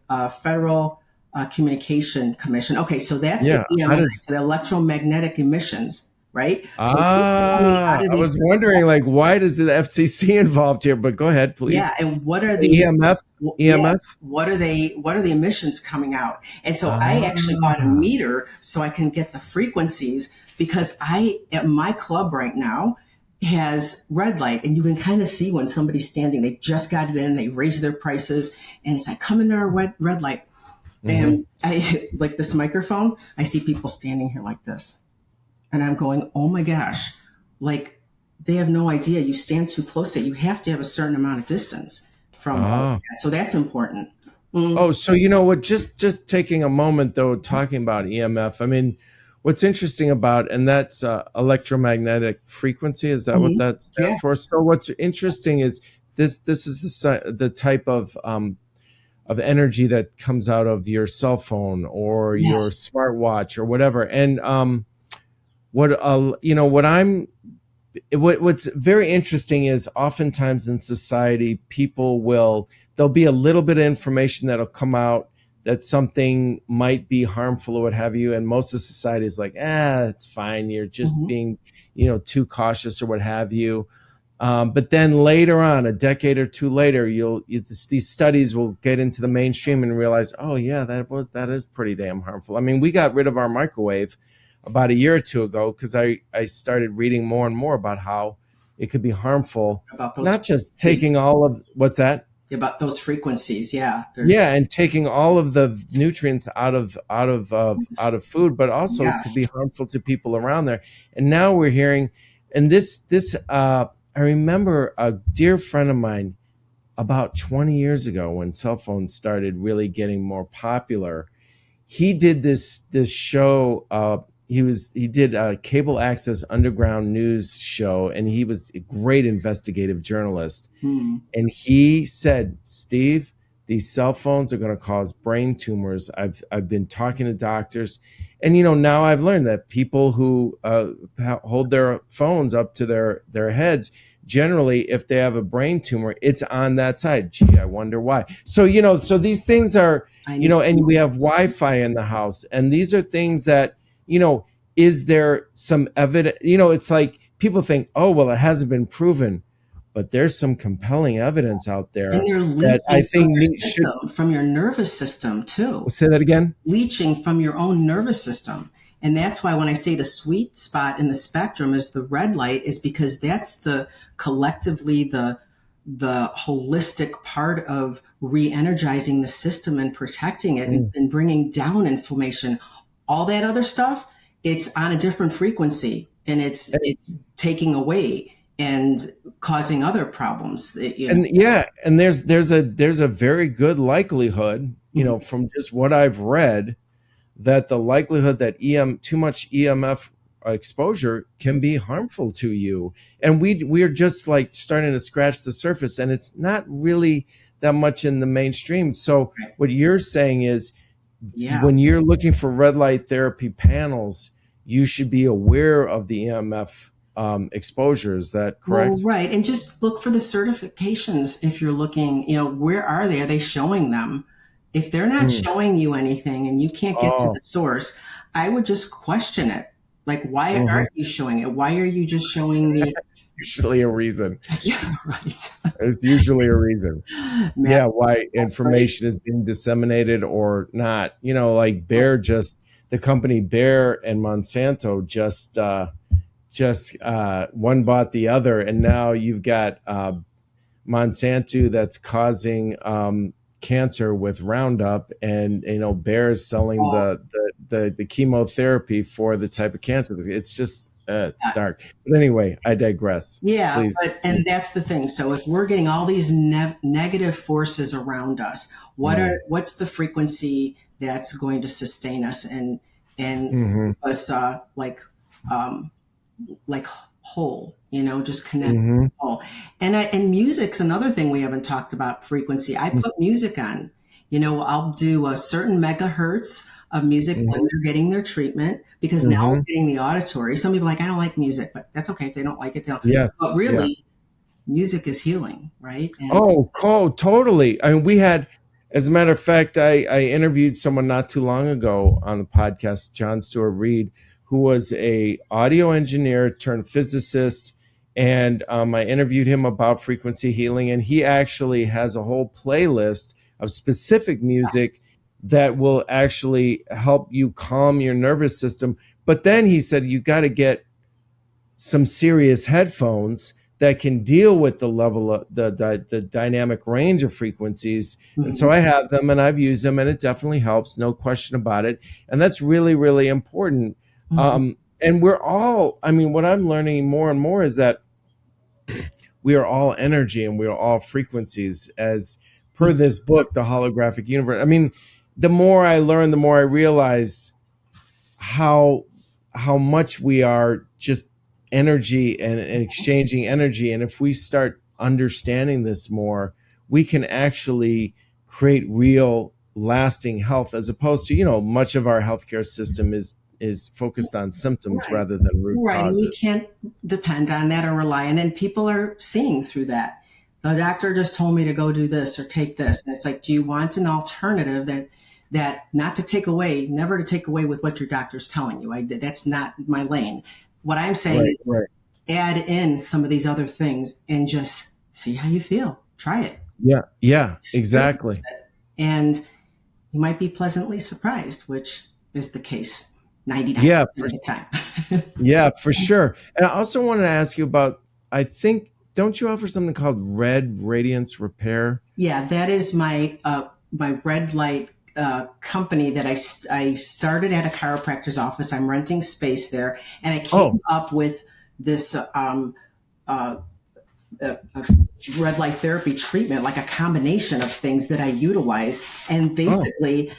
Federal Communication Commission. Okay, so that's the Yeah. How EMI, does the electromagnetic emissions, right? So they tell me, how Ah, do I these, was wondering, like, why does the FCC involved here? But go ahead, yeah, please. and what are The the, EMF, yeah, EMF. what are the emissions coming out? And so I actually bought a Ah. meter so I can get the frequencies, because I, at my club right now, has red light, and you can kind of see when somebody's standing. They just got it in, they raise their prices, and it's like, come in our red light. Hmm. And I like this microphone, I see people standing here like this, and I'm going, oh my gosh, like, they have no idea. You stand too close to it. You have to have a certain amount of distance from all of Ah. that. So that's important. Mm, Oh, so you know what? Just taking a moment though, talking about EMF. I mean, what's interesting about, and that's electromagnetic frequency. Is that what mhm. that Yeah. stands for? So what's interesting is this is the type of energy that comes out of your cell phone or your Yes. smartwatch or whatever. And what's very interesting is oftentimes in society there'll be a little bit of information that'll come out that something might be harmful or what have you, and most of society is like, it's fine, you're just Hmm. being too cautious or what have you. But then later on, a decade or two later, these studies will get into the mainstream and realize, oh yeah, that is pretty damn harmful. I mean, we got rid of our microwave about a year or two ago because I started reading more and more about how it could be harmful. About those Not just frequencies. taking all of what's that? About those frequencies. Yeah. There's, Yeah, and taking all of the nutrients out of food, but also yeah. could be harmful to people around there. And now we're hearing, and this I remember a dear friend of mine about 20 years ago when cell phones started really getting more popular. He did this show. He did a cable access underground news show, and he was a great investigative journalist. Hmm. And he said, Steve, these cell phones are going to cause brain tumors. I've been talking to doctors, and now I've learned that people who hold their phones up to their heads, generally, if they have a brain tumor, it's on that side. Gee, I wonder why. So so these things are, I knew and we have somebody. Wi-Fi in the house, and these are things that is there some evidence? It's like people think, oh well, it hasn't been proven, but there's some compelling evidence out And there they're that I leaching from think your should system, from your nervous system too. say that again. Leaching from your own nervous system. And that's why when I say the sweet spot in the spectrum is the red light, is because that's the collectively the holistic part of re-energizing the system and protecting it, Mm. and bringing down inflammation. All that other stuff, it's on a different frequency, and it's taking away and causing other problems. And yeah, and there's a very good likelihood, Mhm. from just what I've read, that the likelihood that too much EMF exposure can be harmful to you. And we're just like starting to scratch the surface, and it's not really that much in the mainstream. So what you're saying is, Yeah. when you're looking for red light therapy panels, you should be aware of the EMF exposure. Is that Well, correct? right. And just look for the certifications if you're looking, where are they? Are they showing them? If they're not Mm. showing you anything and you can't get to Oh. the source, I would just question it. Like, why Mhm. aren't you showing it? Why are you just showing me? Usually a reason. Yeah, right. There's usually a reason. Yeah, Mass why right. information is being disseminated or not. Like Right. Bear just the company Bayer and Monsanto just one bought the other, and now you've got Monsanto that's causing cancer with Roundup, and Bayer's selling Oh, the chemotherapy for the type of cancer. It's just it's dark. But anyway, I digress. yeah, Please. and that's the thing. So if we're getting all these negative forces around us, what's the frequency that's going to sustain us and Mm-hmm. keep us um, like whole, just connect Mm-hmm. whole. And music's another thing we haven't talked about frequency. I put music on. I'll do a certain megahertz of music when Mm-hmm. they're getting their treatment because now Mm-hmm. we're getting the auditory. Some people are like, I don't like music, but that's okay if they don't like it. Yes. But Yeah. really, music is healing, right? And Oh, totally. I mean, we had, as a matter of fact, I interviewed someone not too long ago on the podcast, John Stewart Reed, who was a audio engineer turned physicist, and I interviewed him about frequency healing, and he actually has a whole playlist of specific music that will actually help you calm your nervous system. But then he said you got to get some serious headphones that can deal with the level of the dynamic range of frequencies. And so I have them and I've used them, and it definitely helps, no question about it. And that's really, really important. And we're all, I mean, what I'm learning more and more is that we are all energy and we are all frequencies, as per this book, The Holographic Universe. I mean, the more I learn, the more I realize how much we are just energy and exchanging energy. And if we start understanding this more, we can actually create real lasting health, as opposed to, much of our healthcare system is focused on symptoms right. rather than root Right. And we causes. can't depend on that or rely on it. And people are seeing through that. The doctor just told me to go do this or take this. And it's like, do you want an alternative that not to take away, never to take away with what your doctor's telling you? That's not my lane. What I'm saying is Right. add in some of these other things and just see how you feel. Try it. Yeah, Experience exactly. it. And you might be pleasantly surprised, which is the case 99% Yeah, of the time. yeah, for sure. And I also wanted to ask you about, I think, don't you offer something called Red Radiance Repair? Yeah, that is my red light company that I started at a chiropractor's office. I'm renting space there, and I came up with this uh, red light therapy treatment, like a combination of things that I utilize, and basically.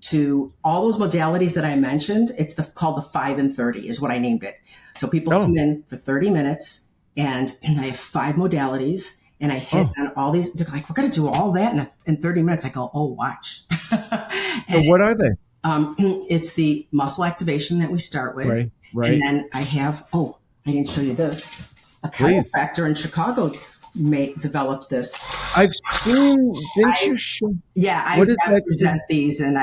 To all those modalities that I mentioned, it's called the 5 and 30 is what I named it. So people come in for 30 minutes and I have 5 modalities and I hit on all these. They're like, we're going to do all that in 30 minutes. I go, oh, watch. So what are they? It's the muscle activation that we start with. Right. And then I have, I didn't show you this. A Please. chiropractor in Chicago developed this. I've seen, didn't you show? Yeah, I represent these, and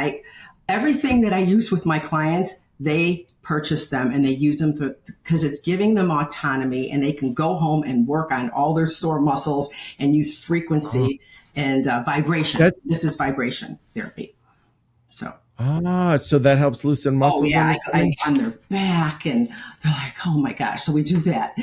everything that I use with my clients, they purchase them and they use them because it's giving them autonomy, and they can go home and work on all their sore muscles and use frequency and vibration. This is vibration therapy. So. So that helps loosen muscles. On their back, and they're like, "Oh my gosh!" So we do that.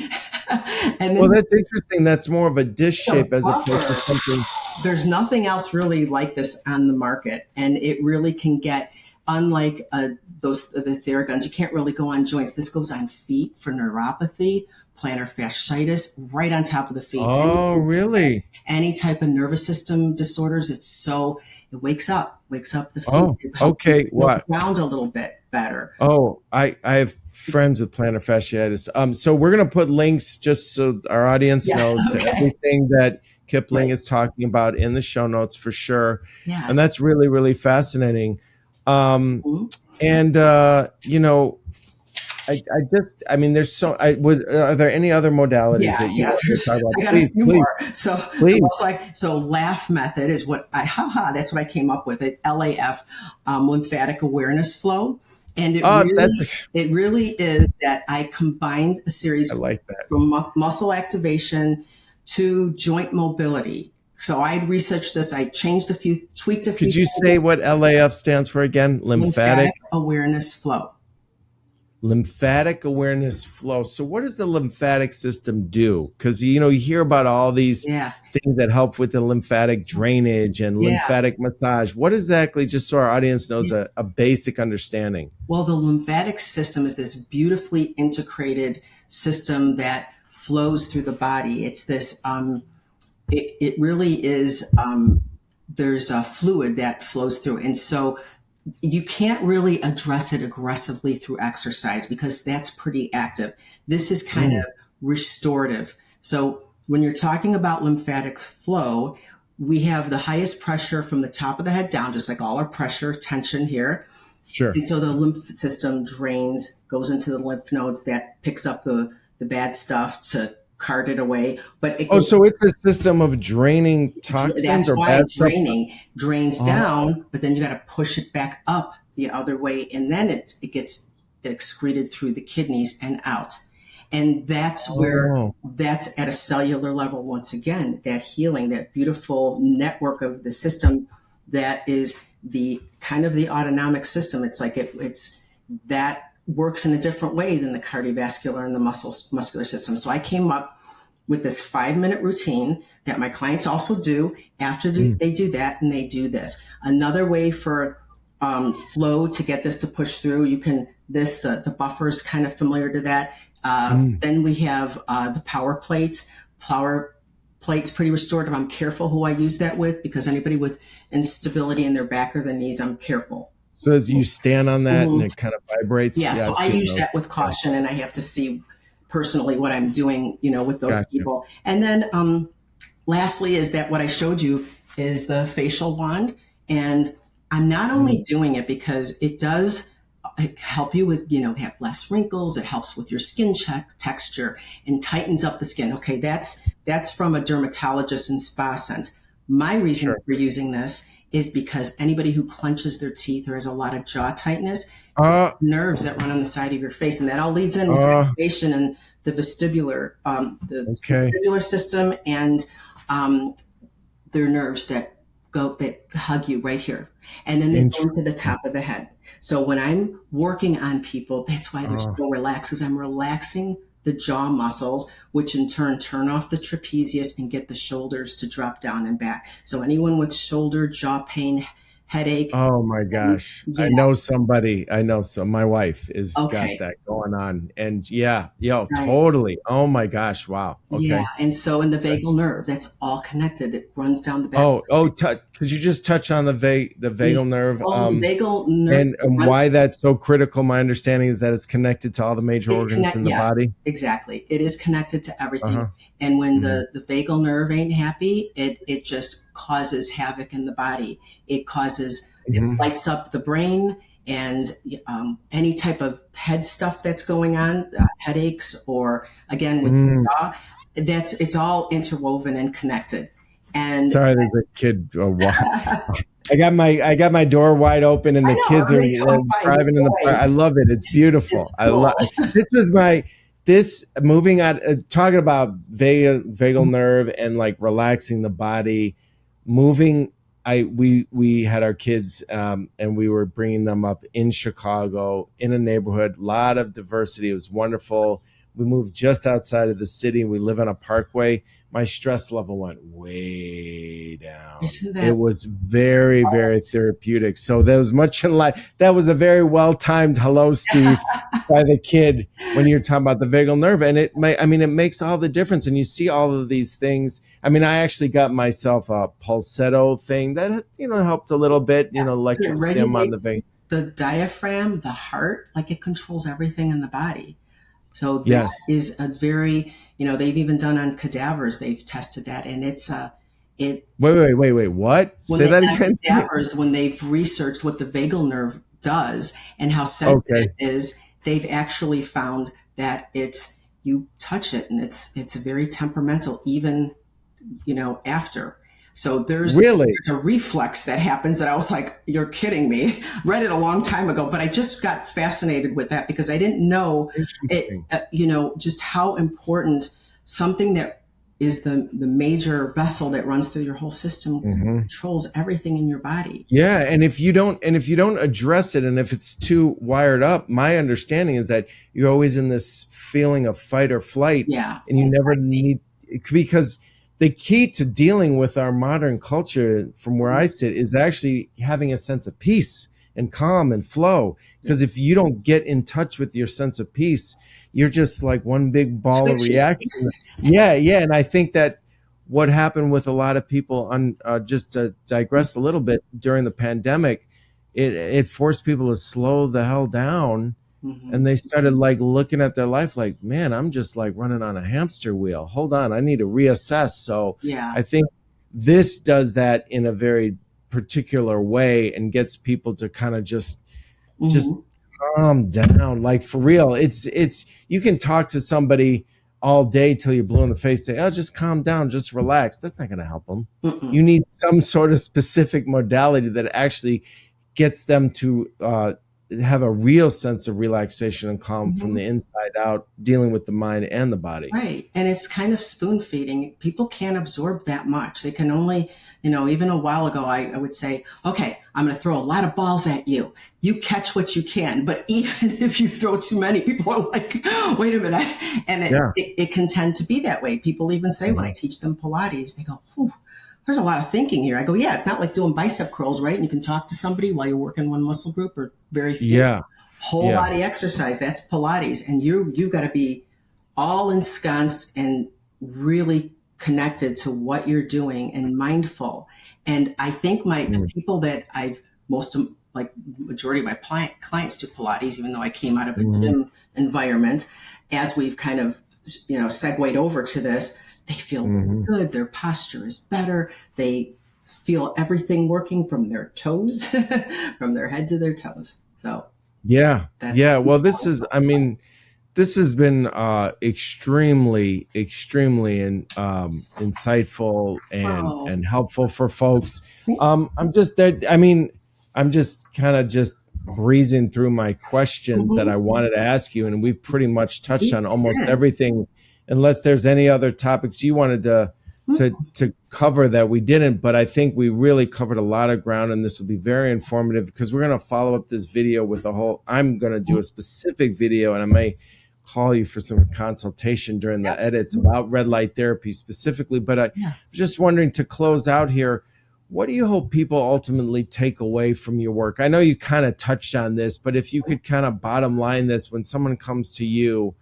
And then, that's interesting. That's more of a dish shape as opposed to something. There's nothing else really like this on the market, and it really can get. Unlike the Theraguns, you can't really go on joints. This goes on feet for neuropathy, plantar fasciitis, right on top of the feet. Oh, really? Any type of nervous system disorders. It wakes up the feet. Oh, okay. What? Ground a little bit better. Oh, I have friends with plantar fasciitis. So we're going to put links just so our audience knows to everything that Kipling is talking about in the show notes for sure. Yes. And that's really, really fascinating. And, I mean, there's so, are there any other modalities that you want to talk about? I got a few more. So LAF method is what that's what I came up with. LAF, lymphatic awareness flow. And it really is that I combined a series I like that. from muscle activation to joint mobility So I researched this. I changed tweaked a few Could you say things. what LAF stands for again? Lymphatic? Lymphatic awareness flow. Lymphatic awareness flow. So what does the lymphatic system do? Because, you hear about all these Yeah. things that help with the lymphatic drainage and Yeah. lymphatic massage. What exactly, just so our audience knows a basic understanding? Well, the lymphatic system is this beautifully integrated system that flows through the body. It's this, it really is, there's a fluid that flows through. And so you can't really address it aggressively through exercise because that's pretty active. This is kind of restorative. So when you're talking about lymphatic flow, we have the highest pressure from the top of the head down, just like all our pressure, tension here. Sure. And so the lymph system drains, goes into the lymph nodes that picks up the bad stuff to cart it away. But so it's a system of draining toxins that's or why bad draining drains down, but then you got to push it back up the other way, and then it gets excreted through the kidneys and out. And that's where that's at a cellular level. Once again, that healing, that beautiful network of the system that is the kind of the autonomic system. It's like it's that works in a different way than the cardiovascular and the muscular system. So I came up with this 5-minute routine that my clients also do after they do that, and they do this. Another way for flow to get this to push through, you can, the buffer is kind of familiar to that. Then we have the power plate. Power plate's pretty restorative. I'm careful who I use that with because anybody with instability in their back or the knees, I'm careful. So you stand on that and it kind of vibrates? Yeah, so I've I use those. that with caution, and I have to see personally what I'm doing, with those Gotcha. people. And then lastly is that what I showed you is the facial wand. And I'm not only doing it because it does help you with, have less wrinkles. It helps with your skin texture and tightens up the skin. Okay, that's from a dermatologist and spa sense. My reason for using this is because anybody who clenches their teeth or has a lot of jaw tightness, nerves that run on the side of your face, and that all leads in activation and the vestibular, vestibular system, and their nerves that hug you right here, and then they go to the top of the head. So when I'm working on people, that's why they're so relaxed, because I'm relaxing the jaw muscles, which in turn turn off the trapezius and get the shoulders to drop down and back. So anyone with shoulder, jaw pain, headache. Oh my gosh. Yeah. I know my wife is got that going on. And totally. Oh my gosh. Wow. Okay. Yeah. And so in the vagal nerve, that's all connected. It runs down the back. Could you just touch on the vagal nerve? The vagal nerve. And why that's so critical. My understanding is that it's connected to all the major organs in the body. Exactly. It is connected to everything. And when the vagal nerve ain't happy, it just causes havoc in the body. It lights up the brain, and any type of head stuff that's going on, headaches, or again with the jaw, it's all interwoven and connected. And sorry, there's a kid. I got my door wide open, and the kids are driving in the park. I love it. It's beautiful. It's cool. This moving on, talking about vagal nerve and like relaxing the body, moving. We had our kids and we were bringing them up in Chicago in a neighborhood, a lot of diversity. It was wonderful. We moved just outside of the city and we live on a parkway. My stress level went way down. It was very, very therapeutic. So there was much in life. That was a very well-timed hello, Steve, by the kid when you're talking about the vagal nerve. And it makes all the difference. And you see all of these things. I actually got myself a pulsetto thing that, helps a little bit, electric stim on the vagal. The diaphragm, the heart, like it controls everything in the body. So that is a very, they've even done on cadavers, they've tested that, and it's Wait, what? Say that again. Cadavers, when they've researched what the vagal nerve does and how sensitive it is, they've actually found that you touch it and it's very temperamental, even, after. So there's a reflex that happens that I was like, you're kidding me. Read it a long time ago, but I just got fascinated with that because I didn't know it, just how important something that is the major vessel that runs through your whole system, controls everything in your body. Yeah, and if you don't address it, and if it's too wired up, my understanding is that you're always in this feeling of fight or flight, Yeah, and you never exactly. need, because the key to dealing with our modern culture, from where I sit, is actually having a sense of peace and calm and flow. Because if you don't get in touch with your sense of peace, you're just like one big ball of Twitchy. reaction. Yeah, yeah, and I think that what happened with a lot of people, on just to digress a little bit, during the pandemic, it forced people to slow the hell down, Mm-hmm. and they started like looking at their life like, man, I'm just like running on a hamster wheel. Hold on, I need to reassess. So Yeah. I think this does that in a very particular way and gets people to kind of just Mm-hmm. calm down. Like, for real, it's you can talk to somebody all day till you're blue in the face, say, oh, just calm down, just relax. That's not going to help them. Mm-mm. You need some sort of specific modality that actually gets them to have a real sense of relaxation and calm from Mm-hmm. the inside out, dealing with the mind and the body. Right. And it's kind of spoon feeding. People can't absorb that much. They can only, even a while ago, I would say, okay, I'm going to throw a lot of balls at you. You catch what you can. But even if you throw too many, people are like, wait a minute. And Yeah. it can tend to be that way. People even say, when I teach them Pilates, they go, whew, there's a lot of thinking here. I go, yeah, it's not like doing bicep curls, right? And you can talk to somebody while you're working one muscle group, or very few. Yeah. Whole Yeah. body exercise, that's Pilates. And you've got to be all ensconced and really connected to what you're doing and mindful. And I think the people that I've majority of my clients do Pilates, even though I came out of a gym environment, as we've kind of, segued over to this, they feel good. Their posture is better. They feel everything working from their toes, from their head to their toes. So Yeah. that's Yeah. Well, this has been extremely, extremely insightful and helpful for folks. I'm just there. I mean, I'm just kind of just breezing through my questions that I wanted to ask you, and we've pretty much touched on almost everything, unless there's any other topics you wanted to cover that we didn't. But I think we really covered a lot of ground, and this will be very informative, because we're going to follow up this video with I'm going to do a specific video, and I may call you for some consultation during the edits about red light therapy specifically. But I was just wondering, to close out here, what do you hope people ultimately take away from your work? I know you kind of touched on this, but if you could kind of bottom line this, when someone comes to you,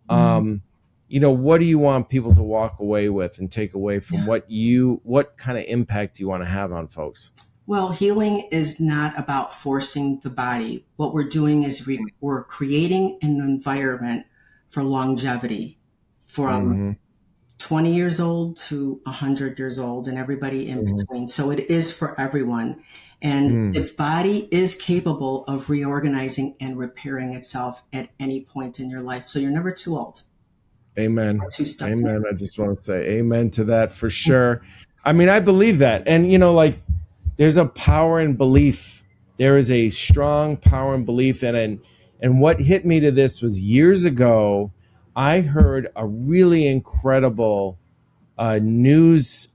what do you want people to walk away with and take away from what kind of impact you want to have on folks? Well, healing is not about forcing the body. What we're doing is we're creating an environment for longevity, from 20 years old to 100 years old, and everybody in between. So it is for everyone. And the body is capable of reorganizing and repairing itself at any point in your life. So you're never too old. Amen. Too stuck. Amen. I just want to say amen to that, for sure. I mean, I believe that. And, there's a power in belief. There is a strong power in belief. And what hit me to this was, years ago, I heard a really incredible news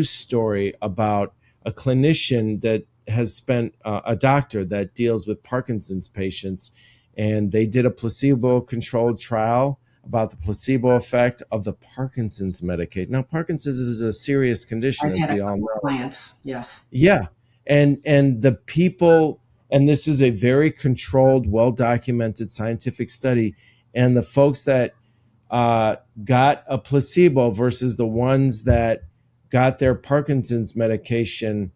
story about a clinician that has spent a doctor that deals with Parkinson's patients, and they did a placebo-controlled trial about the placebo effect of the Parkinson's medication. Now, Parkinson's is a serious condition, as we all know. Clients, yes. Yeah. And the people, and this was a very controlled, well-documented scientific study, and the folks that got a placebo versus the ones that got their Parkinson's medication,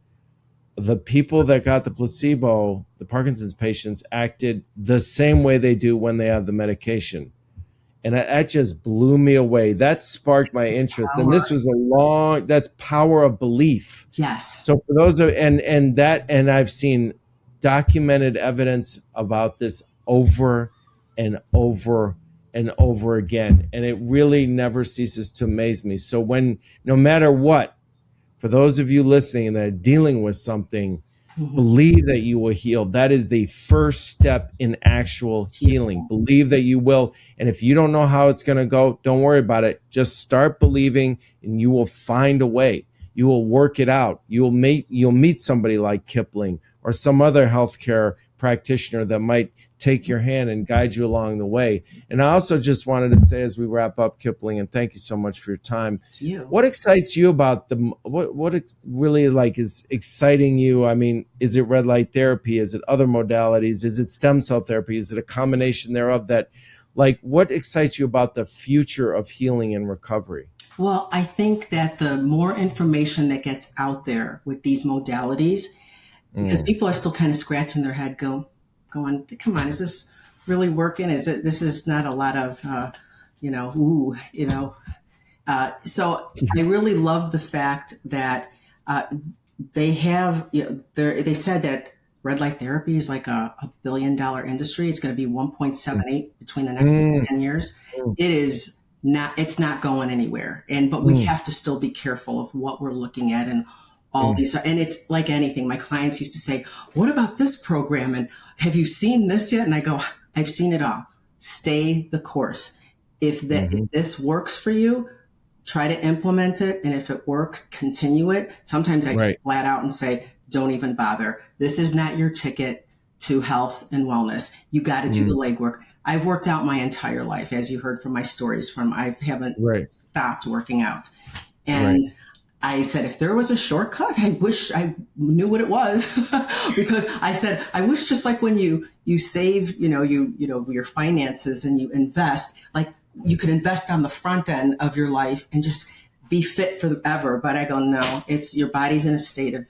the people that got the placebo, the Parkinson's patients, acted the same way they do when they have the medication. And that just blew me away. That sparked my interest. And this was that's power of belief. Yes. So for those and I've seen documented evidence about this over and over and over again. And it really never ceases to amaze me. So no matter what, for those of you listening that are dealing with something, Believe that you will heal. That is the first step in actual healing. Believe that you will. And if you don't know how it's going to go, don't worry about it. Just start believing and you will find a way. You will work it out. You'll meet somebody like Kipling or some other healthcare practitioner that might take your hand and guide you along the way. And I also just wanted to say as we wrap up, Kipling, and thank you so much for your time. What excites you about what really like is exciting you? I mean, is it red light therapy? Is it other modalities? Is it stem cell therapy? Is it a combination thereof? That, like, what excites you about the future of healing and recovery? Well, I think that the more information that gets out there with these modalities, because people are still kind of scratching their head, going, come on, is this really working? This is not a lot of, so I really love the fact that they have, they said that red light therapy is like a $1 billion industry. It's going to be 1.78 between the next 10 years. It's not going anywhere. But we have to still be careful of what we're looking at and all these. And it's like anything. My clients used to say, what about this program? And have you seen this yet? And I go, I've seen it all. Stay the course. If this works for you, try to implement it. And if it works, continue it. Sometimes I just flat out and say, don't even bother. This is not your ticket to health and wellness. You got to do the legwork. I've worked out my entire life, as you heard from my stories I haven't stopped working out. And I said, if there was a shortcut, I wish I knew what it was. Because I said, I wish just like when you save, your finances and you invest, like you could invest on the front end of your life and just be fit forever. But I go, no, your body's in a state of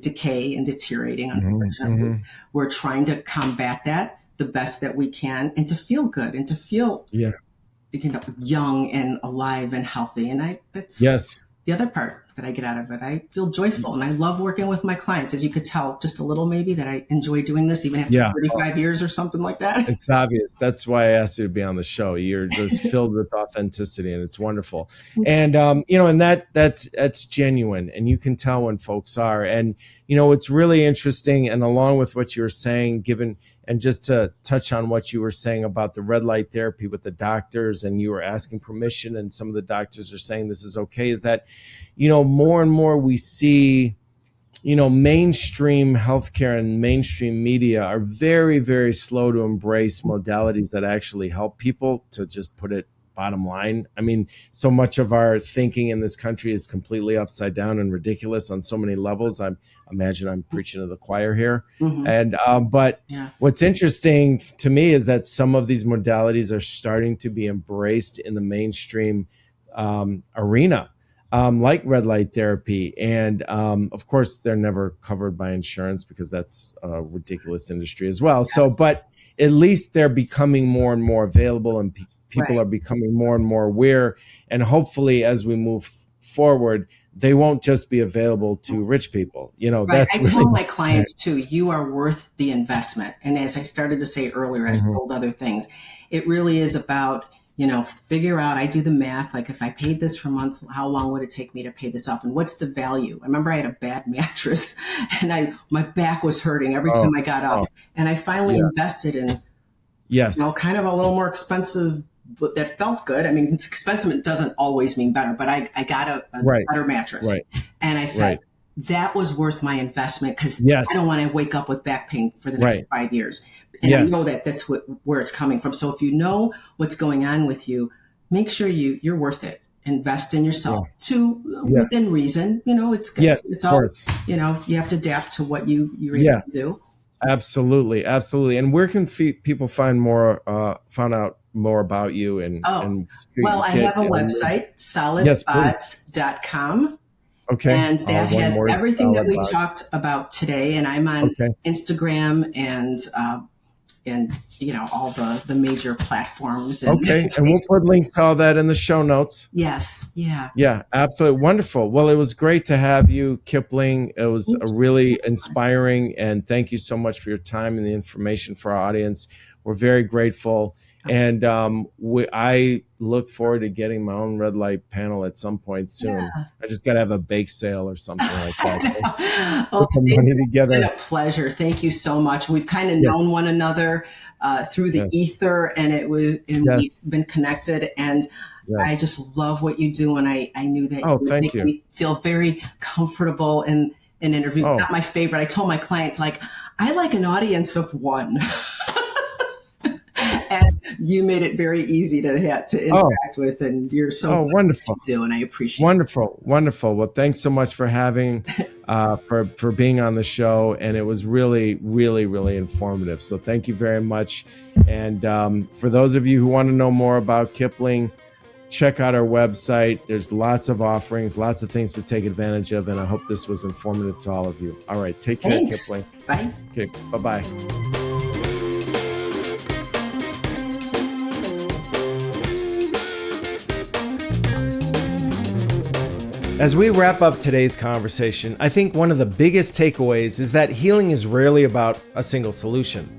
decay and deteriorating. Unfortunately, we're trying to combat that the best that we can, and to feel good and to feel, young and alive and healthy. And that's the other part that I get out of it. I feel joyful and I love working with my clients. As you could tell, just a little maybe, that I enjoy doing this even after 35 years or something like that. It's obvious. That's why I asked you to be on the show. You're just filled with authenticity and it's wonderful. And, and that's genuine, and you can tell when folks are. And, it's really interesting. And along with what you were saying, and just to touch on what you were saying about the red light therapy with the doctors, and you were asking permission and some of the doctors are saying this is okay, is that, more and more we see, mainstream healthcare and mainstream media are very, very slow to embrace modalities that actually help people, to just put it bottom line. I mean, so much of our thinking in this country is completely upside down and ridiculous on so many levels. I imagine I'm preaching to the choir here. And but what's interesting to me is that some of these modalities are starting to be embraced in the mainstream arena, like red light therapy. And of course, they're never covered by insurance because that's a ridiculous industry as well. So, but at least they're becoming more and more available, and people are becoming more and more aware. And hopefully, as we move forward, they won't just be available to rich people. That's I tell my clients too, you are worth the investment. And as I started to say earlier, I've sold other things. It really is about, figure out, I do the math. Like if I paid this for a month, how long would it take me to pay this off? And what's the value? I remember I had a bad mattress and my back was hurting every time I got up. And I finally invested in, kind of a little more expensive, but that felt good. I mean, it's expensive. It doesn't always mean better, but I got a better mattress. And I said, that was worth my investment, because I don't want to wake up with back pain for the next 5 years. And I know that that's where it's coming from. So if you know what's going on with you, make sure you're worth it. Invest in yourself within reason. It's good. It's all, you have to adapt to what you're able to do. Absolutely. And where can people find out more about you? And I have a website, solidbots.com. Okay. And that has everything that we talked about today. And I'm on Instagram and all the major platforms. And and we'll put links to all that in the show notes. Yes. Yeah. Yeah, absolutely. Wonderful. Well, it was great to have you, Kipling. It was really inspiring. And thank you so much for your time and the information for our audience. We're very grateful. And I look forward to getting my own red light panel at some point soon. Yeah. I just got to have a bake sale or something like that. Oh, Put some Steve, money it's together. been a pleasure. Thank you so much. We've kind of Yes. known one another through the Yes. ether, and Yes. we've been connected. And Yes. I just love what you do, and I knew that Oh, you would thank make you. me feel very comfortable in an interview. It's Oh. not my favorite. I told my clients, like, I like an audience of one. And you made it very easy to interact with, and you're so good at wonderful. what you do, and I appreciate Wonderful. Well, thanks so much for having, for being on the show. And it was really, really, really informative. So thank you very much. And for those of you who want to know more about Kipling, check out our website. There's lots of offerings, lots of things to take advantage of. And I hope this was informative to all of you. All right. Take care, Thanks. Kipling. Bye. Okay. Bye-bye. As we wrap up today's conversation, I think one of the biggest takeaways is that healing is rarely about a single solution.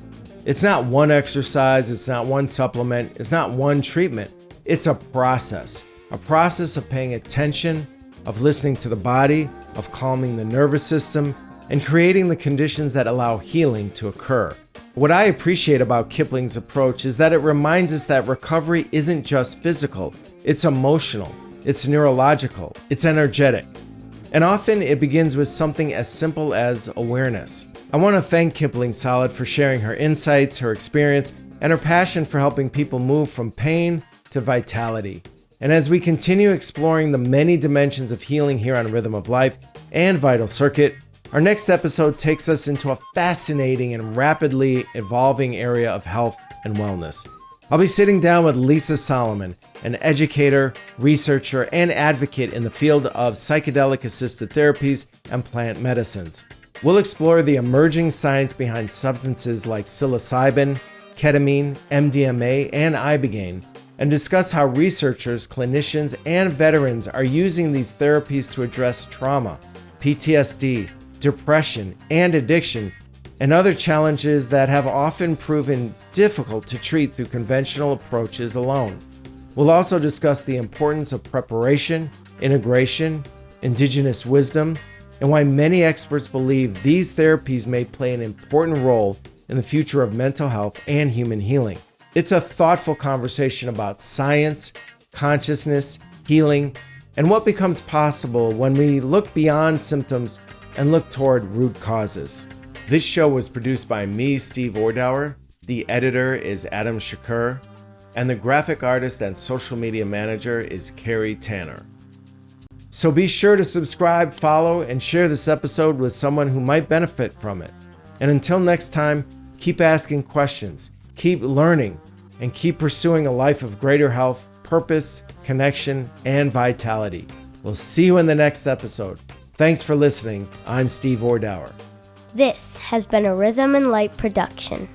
It's not one exercise, it's not one supplement, it's not one treatment. It's a process of paying attention, of listening to the body, of calming the nervous system, and creating the conditions that allow healing to occur. What I appreciate about Kipling's approach is that it reminds us that recovery isn't just physical, it's emotional. It's neurological, it's energetic, and often it begins with something as simple as awareness. I want to thank Kipling Solid for sharing her insights, her experience, and her passion for helping people move from pain to vitality. And as we continue exploring the many dimensions of healing here on Rhythm of Life and Vital Circuit, our next episode takes us into a fascinating and rapidly evolving area of health and wellness. I'll be sitting down with Lisa Solomon, an educator, researcher, and advocate in the field of psychedelic-assisted therapies and plant medicines. We'll explore the emerging science behind substances like psilocybin, ketamine, MDMA, and ibogaine, and discuss how researchers, clinicians, and veterans are using these therapies to address trauma, PTSD, depression, and addiction, and other challenges that have often proven difficult to treat through conventional approaches alone. We'll also discuss the importance of preparation, integration, indigenous wisdom, and why many experts believe these therapies may play an important role in the future of mental health and human healing. It's a thoughtful conversation about science, consciousness, healing, and what becomes possible when we look beyond symptoms and look toward root causes. This show was produced by me, Steve Ordower. The editor is Adam Shakur, and the graphic artist and social media manager is Carrie Tanner. So be sure to subscribe, follow, and share this episode with someone who might benefit from it. And until next time, keep asking questions, keep learning, and keep pursuing a life of greater health, purpose, connection, and vitality. We'll see you in the next episode. Thanks for listening. I'm Steve Ordower. This has been a Rhythm and Light production.